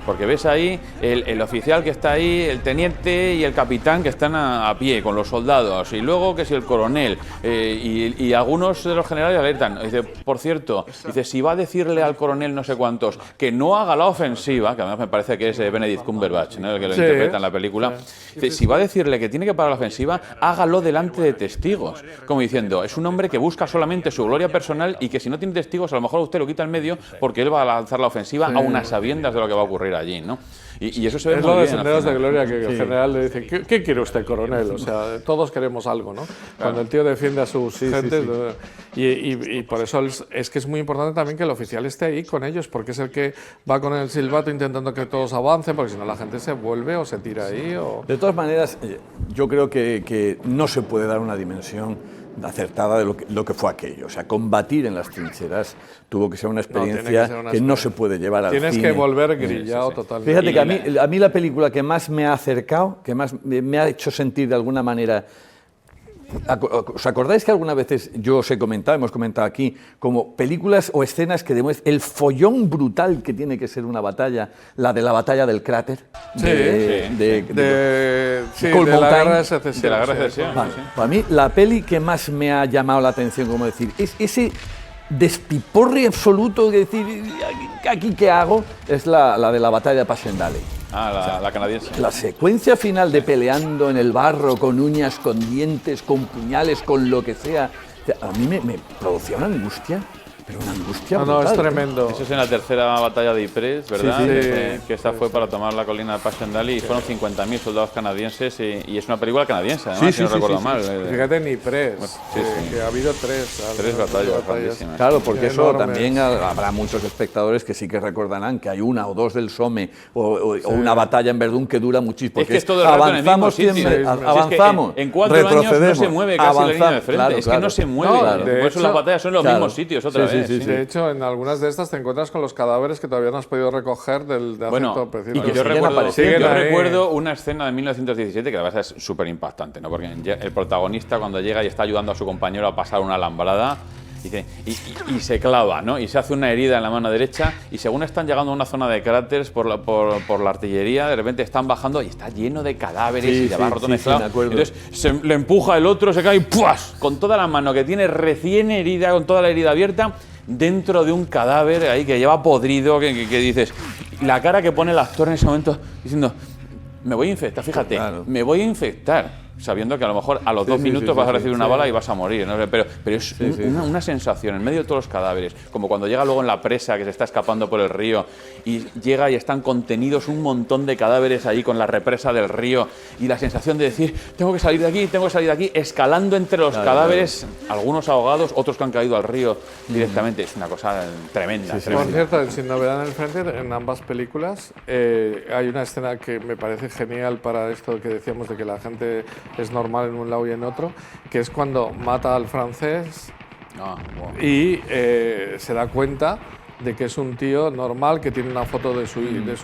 Porque ves ahí el oficial que está ahí, el teniente y el capitán que están a pie con los soldados. Y luego que si el coronel y algunos de los generales alertan. Dice, por cierto, dice, si va a decirle al coronel no sé cuántos que no haga la ofensiva, que además me parece que es Benedict Cumberbatch, ¿no? El que lo interpreta en la película. Dice, si va a decirle que tiene que parar la ofensiva, hágalo delante de testigos. Como diciendo, es un hombre que busca solamente su gloria personal y que si no tiene testigos a lo mejor usted lo quita en medio porque él va a lanzar la ofensiva a unas sabiendas de lo que va a ocurrir allí, ¿no? Y eso se ve muy bien. Es lo de Senderos de Gloria que el general le dice, ¿qué quiere usted, coronel? O sea, todos queremos algo, ¿no? Cuando el tío defiende a sus gentes. Y por eso es que es muy importante también que el oficial esté ahí con ellos, porque es el que va con el silbato intentando que todos avancen, porque si no la gente se vuelve o se tira ahí.
De todas maneras, yo creo que no se puede dar una dimensión acertada de lo que fue aquello. O sea, combatir en las trincheras tuvo que ser una experiencia que no se puede llevar al cine.
Tienes que volver grillado totalmente.
Fíjate que a mí la película que más me ha acercado, que más me ha hecho sentir de alguna manera... ¿Os acordáis que algunas veces hemos comentado aquí, como películas o escenas que demuestran el follón brutal que tiene que ser una batalla, la de la batalla del cráter?
De la guerra de secesión.
Para mí, la peli que más me ha llamado la atención, como decir, es ese despiporre absoluto de decir, ¿aquí qué hago? Es la de la batalla de Passchendaele.
La canadiense.
La secuencia final de peleando en el barro, con uñas, con dientes, con puñales, con lo que sea, a mí me producía una angustia, pero una angustia brutal.
No, es tremendo.
Eso es en la tercera batalla de Ypres, ¿verdad? Que esta fue para tomar la colina de Passchendaele y fueron 50.000 soldados canadienses y es una película canadiense, además, si no recuerdo mal.
Fíjate en Ypres, que ha habido tres batallas.
Claro, porque eso también habrá muchos espectadores que sí que recordarán que hay una o dos del Somme o una batalla en Verdún que dura muchísimo.
Es que es todo el rato en el mismo sitio.
Avanzamos,
en 4 años no se mueve casi la línea de frente, es que no se mueve. Por eso las batallas son los mismos sitios otra vez.
De hecho, en algunas de estas te encuentras con los cadáveres que todavía no has podido recoger de hace todo preciso.
Y que yo recuerdo una escena de 1917 que la verdad es súper impactante, ¿no? Porque el protagonista cuando llega y está ayudando a su compañero a pasar una alambrada Dice, y se clava, ¿no? Y se hace una herida en la mano derecha y según están llegando a una zona de cráteres por la artillería, de repente están bajando y está lleno de cadáveres y de barrotones clavados. Entonces le empuja el otro, se cae y ¡puas! Con toda la mano que tiene recién herida, con toda la herida abierta, dentro de un cadáver ahí que lleva podrido, que dices, la cara que pone el actor en ese momento diciendo, me voy a infectar, fíjate, me voy a infectar, sabiendo que a lo mejor a los 2 minutos vas a recibir una bala y vas a morir, ¿no? Pero es una sensación en medio de todos los cadáveres, como cuando llega luego en la presa que se está escapando por el río y llega y están contenidos un montón de cadáveres ahí con la represa del río y la sensación de decir, tengo que salir de aquí, escalando entre los cadáveres, algunos ahogados, otros que han caído al río directamente. Es una cosa tremenda.
Por cierto, Sin novedad en el frente, en ambas películas hay una escena que me parece genial para esto que decíamos de que la gente es normal en un lado y en otro, que es cuando mata al francés y se da cuenta de que es un tío normal que tiene una foto de su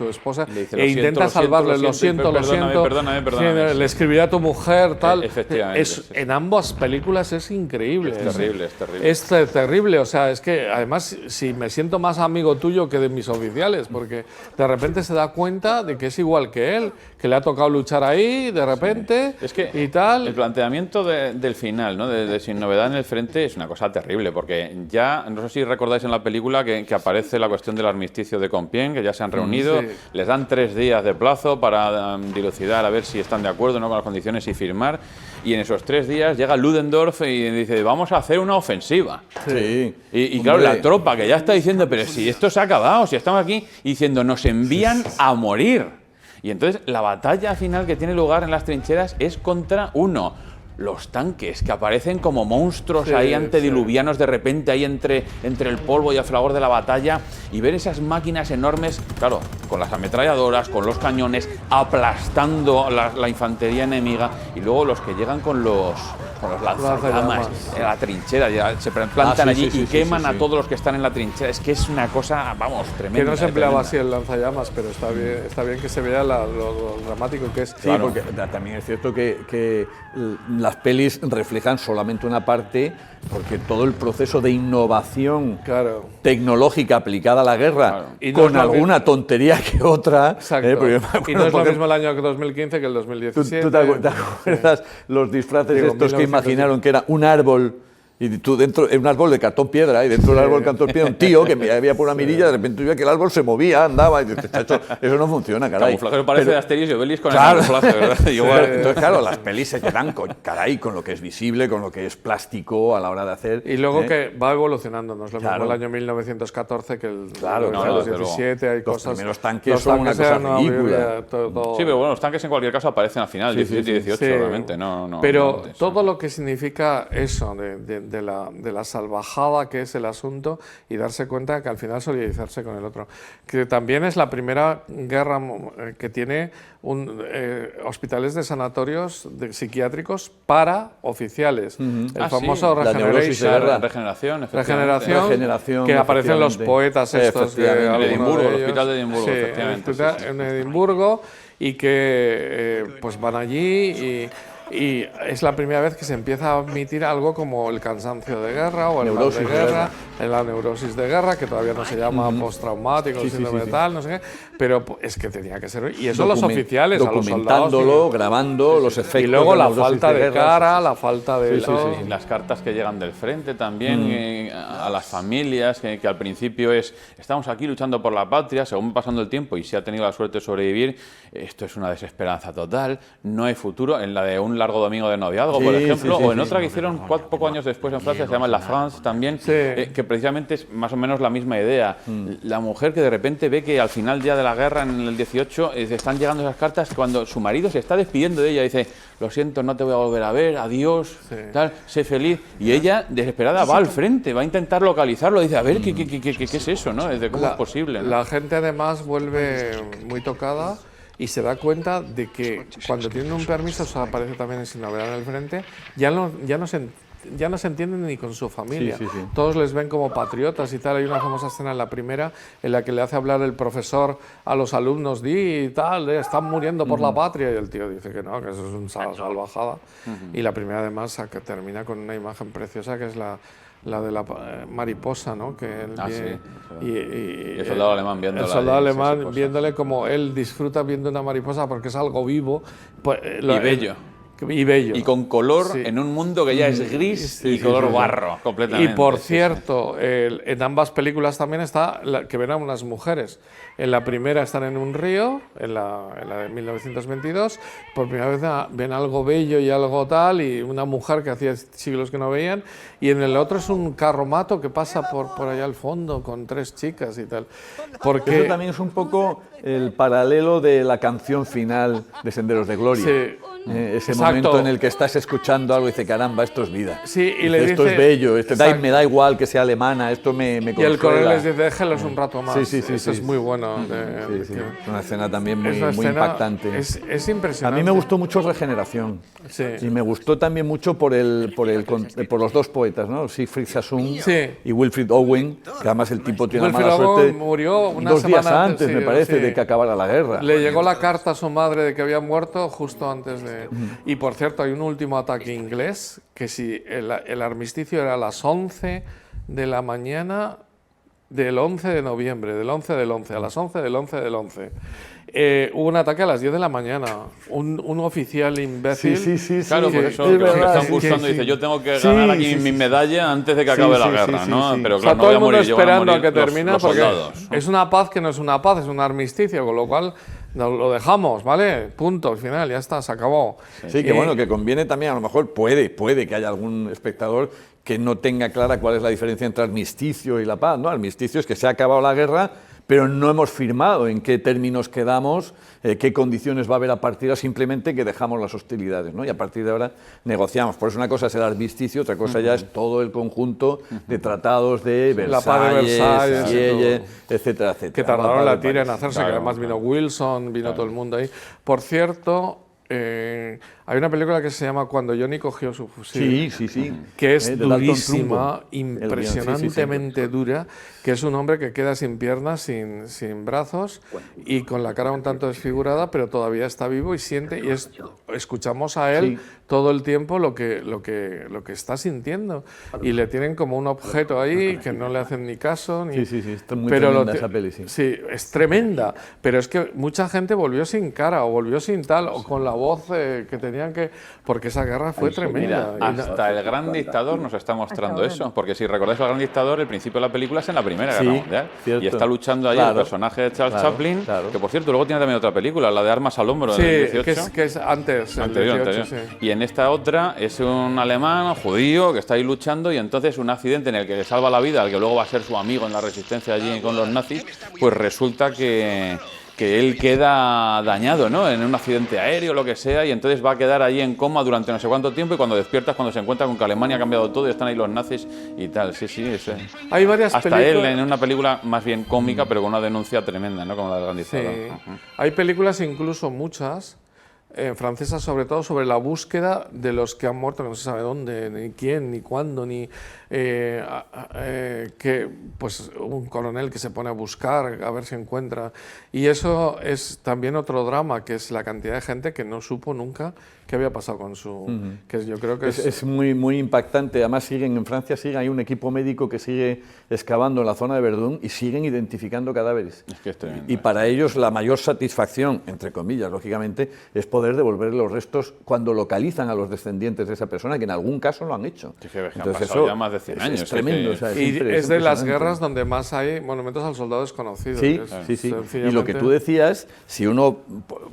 esposa e intenta salvarle, lo siento,
perdóname.
Le escribirá a tu mujer, tal.
Efectivamente.
En ambas películas es increíble.
Es terrible.
Es terrible, o sea, es que además si me siento más amigo tuyo que de mis oficiales, porque de repente se da cuenta de que es igual que él, que le ha tocado luchar ahí, de repente,
es que
y tal.
El planteamiento del final, ¿no? de Sin novedad en el frente, es una cosa terrible, porque ya, no sé si recordáis en la película que aparece la cuestión del armisticio de Compiègne, que ya se han reunido, les dan 3 días de plazo para dilucidar a ver si están de acuerdo, ¿no?, con las condiciones y firmar, y en esos 3 días llega Ludendorff y dice, vamos a hacer una ofensiva. Y claro, la tropa que ya está diciendo, pero si esto se ha acabado, si estamos aquí, y diciendo, nos envían a morir. Y entonces la batalla final que tiene lugar en las trincheras es contra los tanques que aparecen como monstruos ahí antediluvianos de repente ahí entre el polvo y el fragor de la batalla, y ver esas máquinas enormes, claro, con las ametralladoras, con los cañones, aplastando la infantería enemiga, y luego los que llegan con los lanzallamas en la trinchera, ya se plantan allí y queman a todos los que están en la trinchera. Es que es una cosa, vamos, tremenda.
Que no se empleaba así el lanzallamas, pero está bien que se vea lo dramático que es.
Sí, porque también es cierto que las pelis reflejan solamente una parte, porque todo el proceso de innovación tecnológica aplicada a la guerra, y no con alguna tontería que otra.
Y no es lo mismo el año 2015 que el 2017.
¿Tú te acuerdas los disfraces estos que imaginaron que era un árbol? Y tú dentro, en un árbol de cartón piedra, y dentro del árbol de cartón piedra un tío que me había por una mirilla, de repente veía que el árbol se movía, andaba, y dices, eso no funciona, caray.
Camuflaje parece de Asterix y Obelix con el camuflaje, ¿verdad?
Entonces, claro, las pelis se quedan con lo que es visible, con lo que es plástico a la hora de hacer.
Y luego que va evolucionando, no es lo mismo el año 1914 que el 1917, hay cosas.
Los primeros tanques son una cosa ridícula.
Sí, pero bueno, los tanques en cualquier caso aparecen al final, 17 y 18, obviamente.
Pero todo lo que significa eso, de la salvajada que es el asunto, y darse cuenta que al final solidarizarse con el otro. Que también es la primera guerra que tiene hospitales de sanatorios psiquiátricos para oficiales. El famoso
Regeneración,
que aparecen los poetas estos
de Edimburgo, el hospital de Edimburgo, efectivamente.
En Edimburgo, y que pues van allí y es la primera vez que se empieza a admitir algo como el cansancio de guerra o el mal de guerra, la neurosis de guerra, que todavía no se llama postraumático, síndrome tal, no sé qué, pero es que tenía que ser. Y eso los oficiales, a los soldados,
grabando los efectos.
Y luego la falta de cara, la falta de.
Y las cartas que llegan del frente también a las familias, que al principio estamos aquí luchando por la patria, según pasando el tiempo y si ha tenido la suerte de sobrevivir, esto es una desesperanza total, no hay futuro. En la de Un largo domingo de noviazgo, por ejemplo, o en otra que hicieron poco años después en Francia, se llama La France también, que precisamente es más o menos la misma idea. La mujer que de repente ve que al final ya de la guerra, en el 18, están llegando esas cartas cuando su marido se está despidiendo de ella, dice, lo siento, no te voy a volver a ver, adiós, tal, sé feliz. Y ella, desesperada, va al frente, va a intentar localizarlo, dice, a ver, ¿qué es eso? ¿No? ¿Cómo es posible? ¿no?
La gente además vuelve muy tocada y se da cuenta de que cuando tienen un permiso, eso aparece también en Sin novedad en el frente, ya no se entienden ni con su familia. Todos les ven como patriotas y tal. Hay una famosa escena en la primera en la que le hace hablar el profesor a los alumnos, y tal, están muriendo por la patria, y el tío dice que no, que eso es una salvajada. Y la primera además que termina con una imagen preciosa, que es la de la mariposa, ¿no? Que él
y el soldado alemán viéndole.
El soldado alemán viéndole como él disfruta viendo una mariposa porque es algo vivo. Pues,
y bello.
Y bello.
Y con color en un mundo que ya es gris y color barro, completamente.
Y por cierto, en ambas películas también está que ven a unas mujeres. En la primera están en un río, en la de 1922, por primera vez ven algo bello y algo tal, y una mujer que hacía siglos que no veían, y en el otro es un carromato que pasa por allá al fondo con 3 chicas y tal. Porque
eso también es un poco el paralelo de la canción final de Senderos de Gloria.
Sí.
Ese momento en el que estás escuchando algo y dices, caramba, esto es vida.
Sí, y le dice,
esto es bello, me da igual que sea alemana, esto me consuela.
Y el coronel les dice, déjenlos un rato más.
Sí,
Eso es muy bueno.
Es una escena también muy impactante.
Es impresionante.
A mí me gustó mucho Regeneración.
Sí.
Y me gustó también mucho por los 2 poetas, ¿no? Siegfried Sassoon y Wilfrid Owen, que además el tipo tiene la mala suerte.
Murió
2 días antes, me parece, de que acabara la guerra.
Le llegó la carta a su madre de que había muerto justo antes de... Y por cierto, hay un último ataque inglés, que si el armisticio era a las 11 de la mañana del 11 de noviembre, del 11 del 11, a las 11 del 11 del 11. Hubo un ataque a las 10 de la mañana. Un oficial imbécil.
Sí.
Claro, por eso están buscando y dice, yo tengo que ganar aquí mi medalla antes de que acabe la guerra, ¿no? Pero claro,
todo el mundo esperando a que
termine
porque es una paz que no es una paz, es un armisticio, con lo cual lo dejamos, ¿vale? Punto, al final, ya está, se acabó.
Sí, que bueno, que conviene también, a lo mejor puede que haya algún espectador que no tenga clara cuál es la diferencia entre armisticio y la paz, ¿no? Armisticio es que se ha acabado la guerra, pero no hemos firmado en qué términos quedamos, qué condiciones va a haber a partir de ahora, simplemente que dejamos las hostilidades, ¿no? Y a partir de ahora negociamos. Por eso una cosa es el armisticio, otra cosa ya es todo el conjunto de tratados de Versalles,
la paz de Versalles,
etcétera, etcétera.
Que tardaron la tira en hacerse, que además vino Wilson, vino todo el mundo ahí. Por cierto, hay una película que se llama Cuando Johnny cogió su fusil, que es durísima, impresionantemente dura, que es un hombre que queda sin piernas, sin brazos y con la cara un tanto desfigurada, pero todavía está vivo y siente, y escuchamos a él todo el tiempo lo que está sintiendo, y le tienen como un objeto ahí que no le hacen ni caso.
Está muy tremenda esa peli,
sí, es tremenda, pero es que mucha gente volvió sin cara, o volvió sin tal, o con la voz que tenían porque esa guerra fue tremenda.
Mira, hasta el Gran Dictador nos está mostrando eso, porque si recordáis el Gran Dictador, el principio de la película es en la Primera Guerra Mundial, y está luchando ahí el personaje de Charles Chaplin, que por cierto luego tiene también otra película, la de Armas al Hombro, del 18.
Que es antes,
anterior. Y en esta otra es un alemán judío que está ahí luchando, y entonces un accidente en el que le salva la vida al que luego va a ser su amigo en la resistencia allí con los nazis, pues resulta que él queda dañado, ¿no? En un accidente aéreo o lo que sea, y entonces va a quedar ahí en coma durante no sé cuánto tiempo, y cuando despiertas, cuando se encuentra con que Alemania ha cambiado todo y están ahí los nazis y tal.
Hay varias
hasta
películas...
él en una película más bien cómica, pero con una denuncia tremenda, ¿no? Como la del Gran Dictador.
Hay películas, incluso muchas, francesas sobre todo, sobre la búsqueda de los que han muerto, que no se sabe dónde, ni quién, ni cuándo, ni que pues un coronel que se pone a buscar a ver si encuentra, y eso es también otro drama, que es la cantidad de gente que no supo nunca qué había pasado con su... que yo creo que
es muy, muy impactante. Además en Francia hay un equipo médico que sigue excavando en la zona de Verdún y siguen identificando cadáveres.
Es que es tremendo.
Y para ellos la mayor satisfacción, entre comillas, lógicamente, es poder devolver los restos cuando localizan a los descendientes de esa persona, que en algún caso lo han hecho.
Entonces eso ya más de 100 años.
Es tremendo.
Es de las guerras donde más hay monumentos al soldado desconocido.
Sí. Y lo que tú decías, si uno,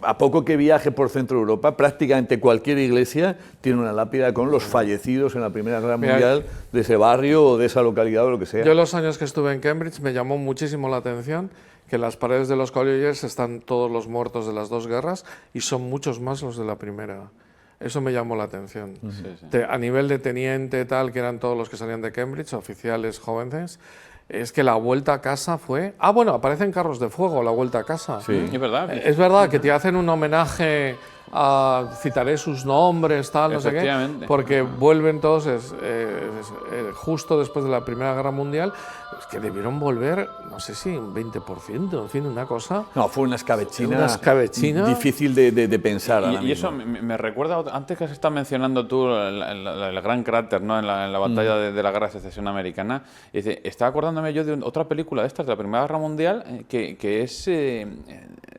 a poco que viaje por Centro Europa, prácticamente cualquier iglesia tiene una lápida con los fallecidos en la Primera Guerra Mundial de ese barrio o de esa localidad o lo que sea.
Yo los años que estuve en Cambridge me llamó muchísimo la atención que en las paredes de los colleges están todos los muertos de las 2 guerras, y son muchos más los de la primera. Eso me llamó la atención. A nivel de teniente, tal, que eran todos los que salían de Cambridge, oficiales jóvenes, es que la vuelta a casa fue... bueno, aparecen carros de fuego, la vuelta a casa.
Sí, es verdad.
Es verdad que te hacen un homenaje citaré sus nombres, tal, no sé qué, porque vuelven todos justo después de la Primera Guerra Mundial, es que debieron volver, no sé si un 20%, en fin, una cosa...
No, fue una escabechina difícil de pensar.
Y eso me recuerda, antes que has estado mencionando tú el gran cráter, ¿no?, en la batalla de la Guerra de Secesión Americana, estaba acordándome yo de otra película de estas, de la Primera Guerra Mundial, que es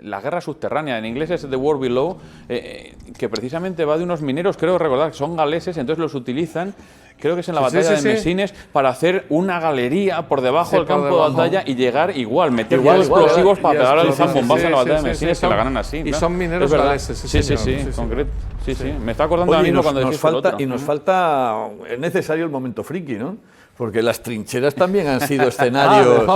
La Guerra Subterránea, en inglés es The War Below, que precisamente va de unos mineros, creo recordar, que son galeses, entonces los utilizan, creo que es en la batalla de Messines, para hacer una galería por debajo del campo de batalla y llegar meter explosivos para pegar al zambombazo en la batalla de Messines, que la ganan así, ¿no?
Y son mineros galeses,
sí. Me está acordando ahora mismo cuando dijiste lo otro.
Y nos falta, es necesario el momento friki, ¿no? Porque las trincheras también han sido escenarios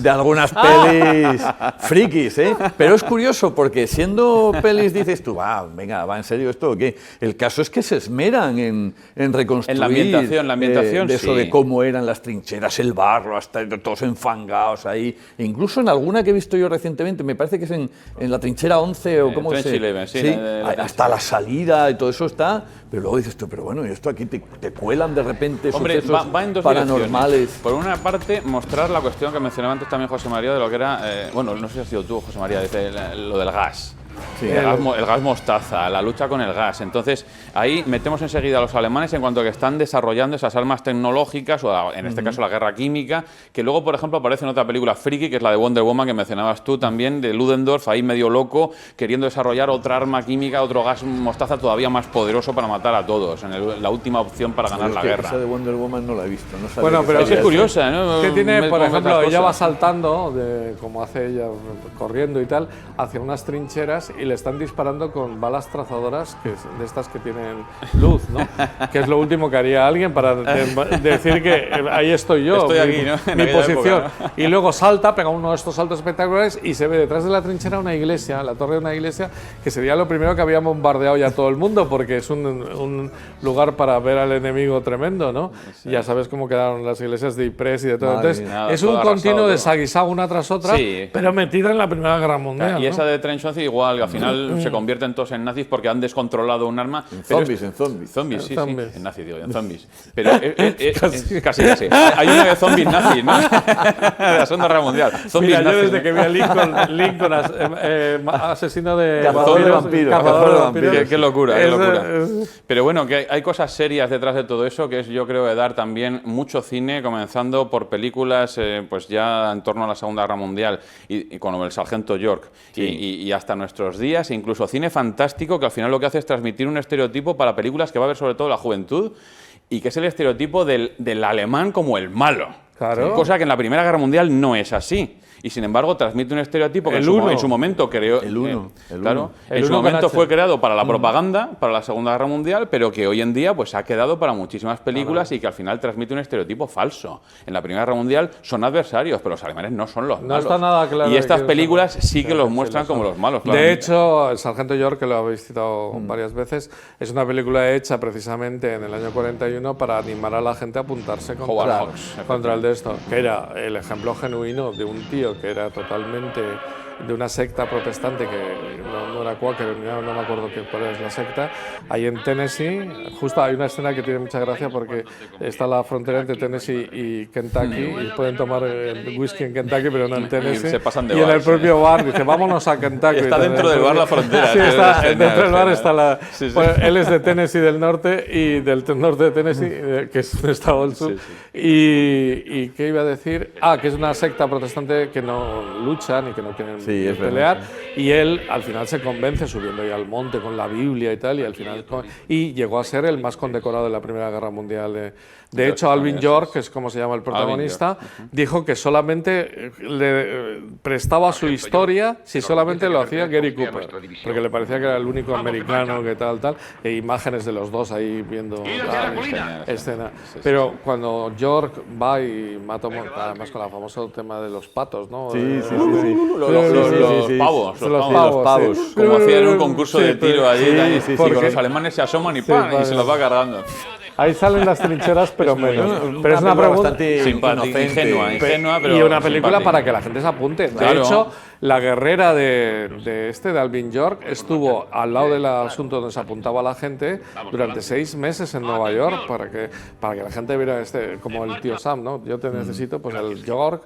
de algunas pelis frikis, ¿eh? Pero es curioso porque siendo pelis dices tú, venga, ¿va en serio esto o qué? El caso es que se esmeran en reconstruir
la ambientación
de eso de cómo eran las trincheras, el barro, hasta todos enfangados ahí. E incluso en alguna que he visto yo recientemente, me parece que es en la trinchera 11 o cómo se llama. Sí, hasta la salida y todo eso está. Pero luego dices tú, pero bueno, y esto aquí te cuelan de repente sucesos paranormales.
Por una parte, mostrar la cuestión que mencionaba antes también José María, de lo que era, bueno, no sé si has sido tú, José María, lo del gas. Sí, el gas mostaza, la lucha con el gas. Entonces, ahí metemos enseguida a los alemanes en cuanto a que están desarrollando esas armas tecnológicas, o en este caso la guerra química, que luego, por ejemplo, aparece en otra película friki, que es la de Wonder Woman, que mencionabas tú también, de Ludendorff, ahí medio loco, queriendo desarrollar otra arma química, otro gas mostaza todavía más poderoso para matar a todos, en la última opción para ganar la guerra.
Esa de Wonder Woman no la he visto. No
bueno, pero
es curiosa, ¿no?
Que tiene, por ejemplo, ella va saltando, como hace ella, corriendo y tal, hacia unas trincheras y le están disparando con balas trazadoras, de estas que tienen luz, ¿no? Que es lo último que haría alguien para decir que ahí estoy yo,
aquí, ¿no?
mi posición. Época, ¿no? Y luego salta, pega uno de estos saltos espectaculares y se ve detrás de la trinchera una iglesia, la torre de una iglesia, que sería lo primero que había bombardeado ya todo el mundo, porque es un lugar para ver al enemigo tremendo, ¿no? Sí. Ya sabes cómo quedaron las iglesias de Ypres y de todo. Entonces, es un continuo de saguisag una tras otra, pero metida en la Primera Guerra Mundial.
Y esa de Trenchon igual, al final se convierten todos en nazis porque han descontrolado un arma.
En zombies.
Zombies, sí. En nazis, digo, en zombies. Pero casi. Hay una de zombies nazis, ¿no? De la Segunda Guerra Mundial.
Mira, yo desde que vi a Lincoln asesino de
vampiros. Qué locura. Pero bueno, que hay cosas serias detrás de todo eso, que es, yo creo, de dar también mucho cine, comenzando por películas pues ya en torno a la Segunda Guerra Mundial, y como El Sargento York, y hasta nuestros días, e incluso cine fantástico, que al final lo que hace es transmitir un estereotipo para películas que va a ver sobre todo la juventud, y que es el estereotipo del alemán como el malo.
Claro.
Cosa que en la Primera Guerra Mundial no es así. Y sin embargo transmite un estereotipo que en su momento creó. En su momento fue creado para la propaganda, para la Segunda Guerra Mundial, pero que hoy en día pues ha quedado para muchísimas películas y que al final transmite un estereotipo falso. En la Primera Guerra Mundial son adversarios, pero los alemanes no son los malos.
No está nada claro.
Y estas películas sí que los muestran como los malos.
De hecho, El Sargento York, que lo habéis citado varias veces, es una película hecha precisamente en el año 41 para animar a la gente a apuntarse contra el de esto, que era el ejemplo genuino de un tío que era totalmente de una secta protestante que no era Quaker, no me acuerdo cuál es la secta, ahí en Tennessee. Justo hay una escena que tiene mucha gracia porque está la frontera entre Tennessee y Kentucky y pueden tomar whisky en Kentucky pero no en Tennessee,
y se pasan de
y en el propio bar dice vámonos a Kentucky.
Está dentro del bar la frontera.
Sí, está dentro del bar está la... Pues, él es de Tennessee del norte y del norte de Tennessee, que es un estado del sur. Y ¿qué iba a decir? Que es una secta protestante que no luchan y que no quieren pelear, y él al final se convence subiendo ahí al monte con la Biblia y tal, y al final llegó a ser el más condecorado de la Primera Guerra Mundial. De hecho, Alvin York, que es como se llama el protagonista, dijo que solamente le prestaba su historia si solamente lo hacía Gary Cooper, porque le parecía que era el único americano que tal, e imágenes de los dos ahí viendo la escena. Pero cuando York va y mata, además con el famoso tema de los patos, ¿no?
Los pavos. Como hacían un concurso de tiro allí, con los alemanes se asoman y ¡pam! Y se los va cargando.
Ahí salen las trincheras, pero menos. Pero es una pregunta bastante ingenua, pero y una película simpática para que la gente se apunte. De hecho, la guerrera de Alvin York estuvo al lado del asunto donde se apuntaba la gente durante 6 meses en Nueva York para que la gente viera como el tío Sam, ¿no? Yo te necesito, pues el York.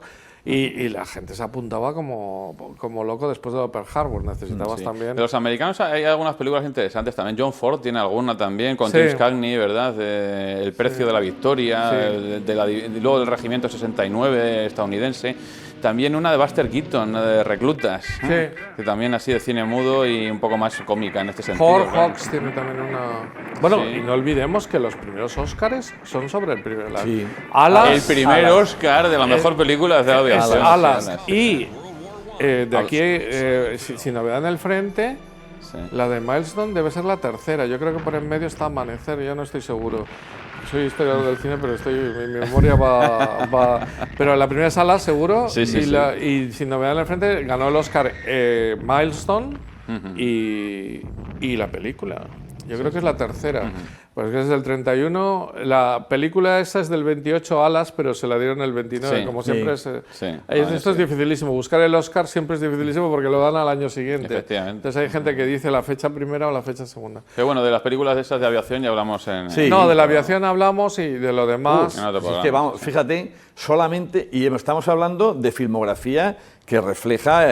Y la gente se apuntaba como loco después de Pearl Harbor. Necesitabas también.
De los americanos hay algunas películas interesantes también. John Ford tiene alguna también, con James Cagney, ¿verdad? El precio de la victoria, luego del Regimiento 69 estadounidense. También una de Buster Keaton, de Reclutas, que también así de cine mudo y un poco más cómica en este sentido.
Howard Hawks tiene también una... Bueno, y no olvidemos que los primeros Oscars son sobre el primer...
Alas, el primer Oscar de la mejor película de aviación.
Alas. Y de aquí, sin novedad en el frente, la de Milestone debe ser la tercera. Yo creo que por en medio está Amanecer, yo no estoy seguro. Soy historiador del cine, pero mi memoria va... Pero la primera es Alas, seguro, y sin novedad en el frente ganó el Oscar Milestone y la película. Yo creo que es la tercera. Pues que es del 31. La película esa es del 28, Alas, pero se la dieron el 29, como siempre. Esto es dificilísimo. Buscar el Oscar siempre es dificilísimo porque lo dan al año siguiente.
Efectivamente.
Entonces hay gente que dice la fecha primera o la fecha segunda.
Pero bueno, de las películas de esas de aviación ya hablamos en...
No, de la aviación hablamos y de lo demás...
Es que vamos, fíjate, solamente, y estamos hablando de filmografía que refleja,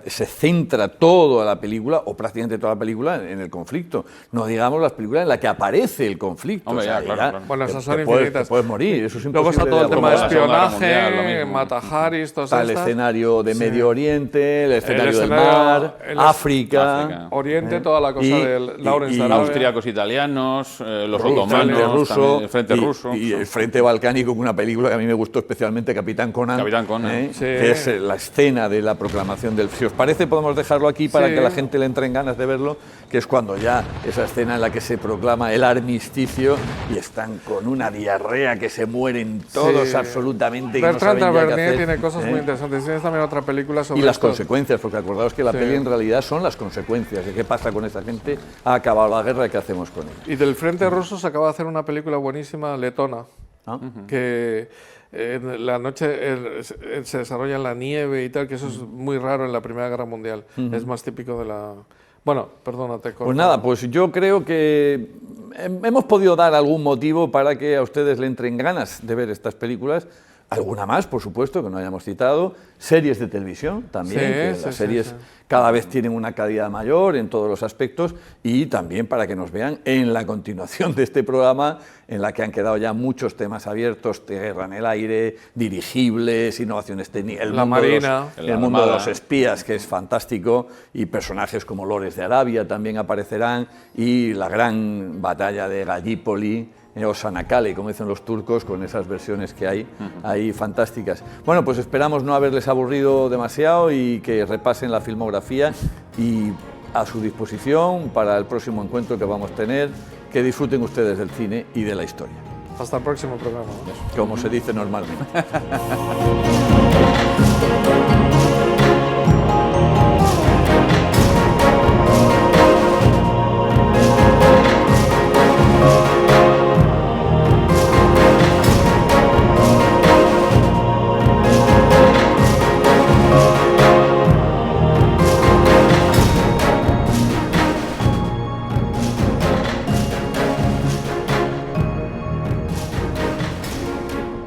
se centra toda la película, o prácticamente toda la película, en el conflicto. No digamos las películas en las que aparece el conflicto.
Hombre, claro.
Bueno, esas son infinitas.
Te puedes morir, eso es imposible.
Luego está todo el tema de espionaje, Mata Haris, todo eso.
Está el escenario de Medio Oriente, el escenario del mar, África.
Oriente, toda la cosa de Lawrence de Arabia.
Austríacos italianos, los otomanos, el frente ruso.
Y el frente balcánico, con una película que a mí me gustó especialmente, Capitán Conan. Que es la escena de la proclamación del... Si os parece, podemos dejarlo aquí para que la gente le entre en ganas de verlo, que es cuando ya esa escena en la que se proclama el armisticio y están con una diarrea que se mueren todos absolutamente.
Bertrand Tavernier tiene cosas muy interesantes. Tienes también otra película sobre
las consecuencias, porque acordaos que la peli en realidad son las consecuencias de qué pasa con esa gente, ha acabado la guerra y qué hacemos con ella.
Y del frente ruso se acaba de hacer una película buenísima, letona, que... la noche se desarrolla en la nieve y tal, que eso es muy raro en la Primera Guerra Mundial. Es más típico de la... Bueno, perdónate.
Pues nada, pues yo creo que hemos podido dar algún motivo para que a ustedes le entren ganas de ver estas películas. Alguna más, por supuesto, que no hayamos citado. Series de televisión también, que las series cada vez tienen una calidad mayor en todos los aspectos, y también para que nos vean en la continuación de este programa, en la que han quedado ya muchos temas abiertos: guerra en el aire, dirigibles, innovaciones técnicas,
la marina,
el mundo de los espías, que es fantástico, y personajes como Lores de Arabia también aparecerán, y la gran batalla de Gallipoli, o Çanakkale, como dicen los turcos, con esas versiones que hay ahí fantásticas. Bueno, pues esperamos no haberles aburrido demasiado y que repasen la filmografía, y a su disposición para el próximo encuentro que vamos a tener. Que disfruten ustedes del cine y de la historia.
Hasta el próximo programa.
Como se dice normalmente.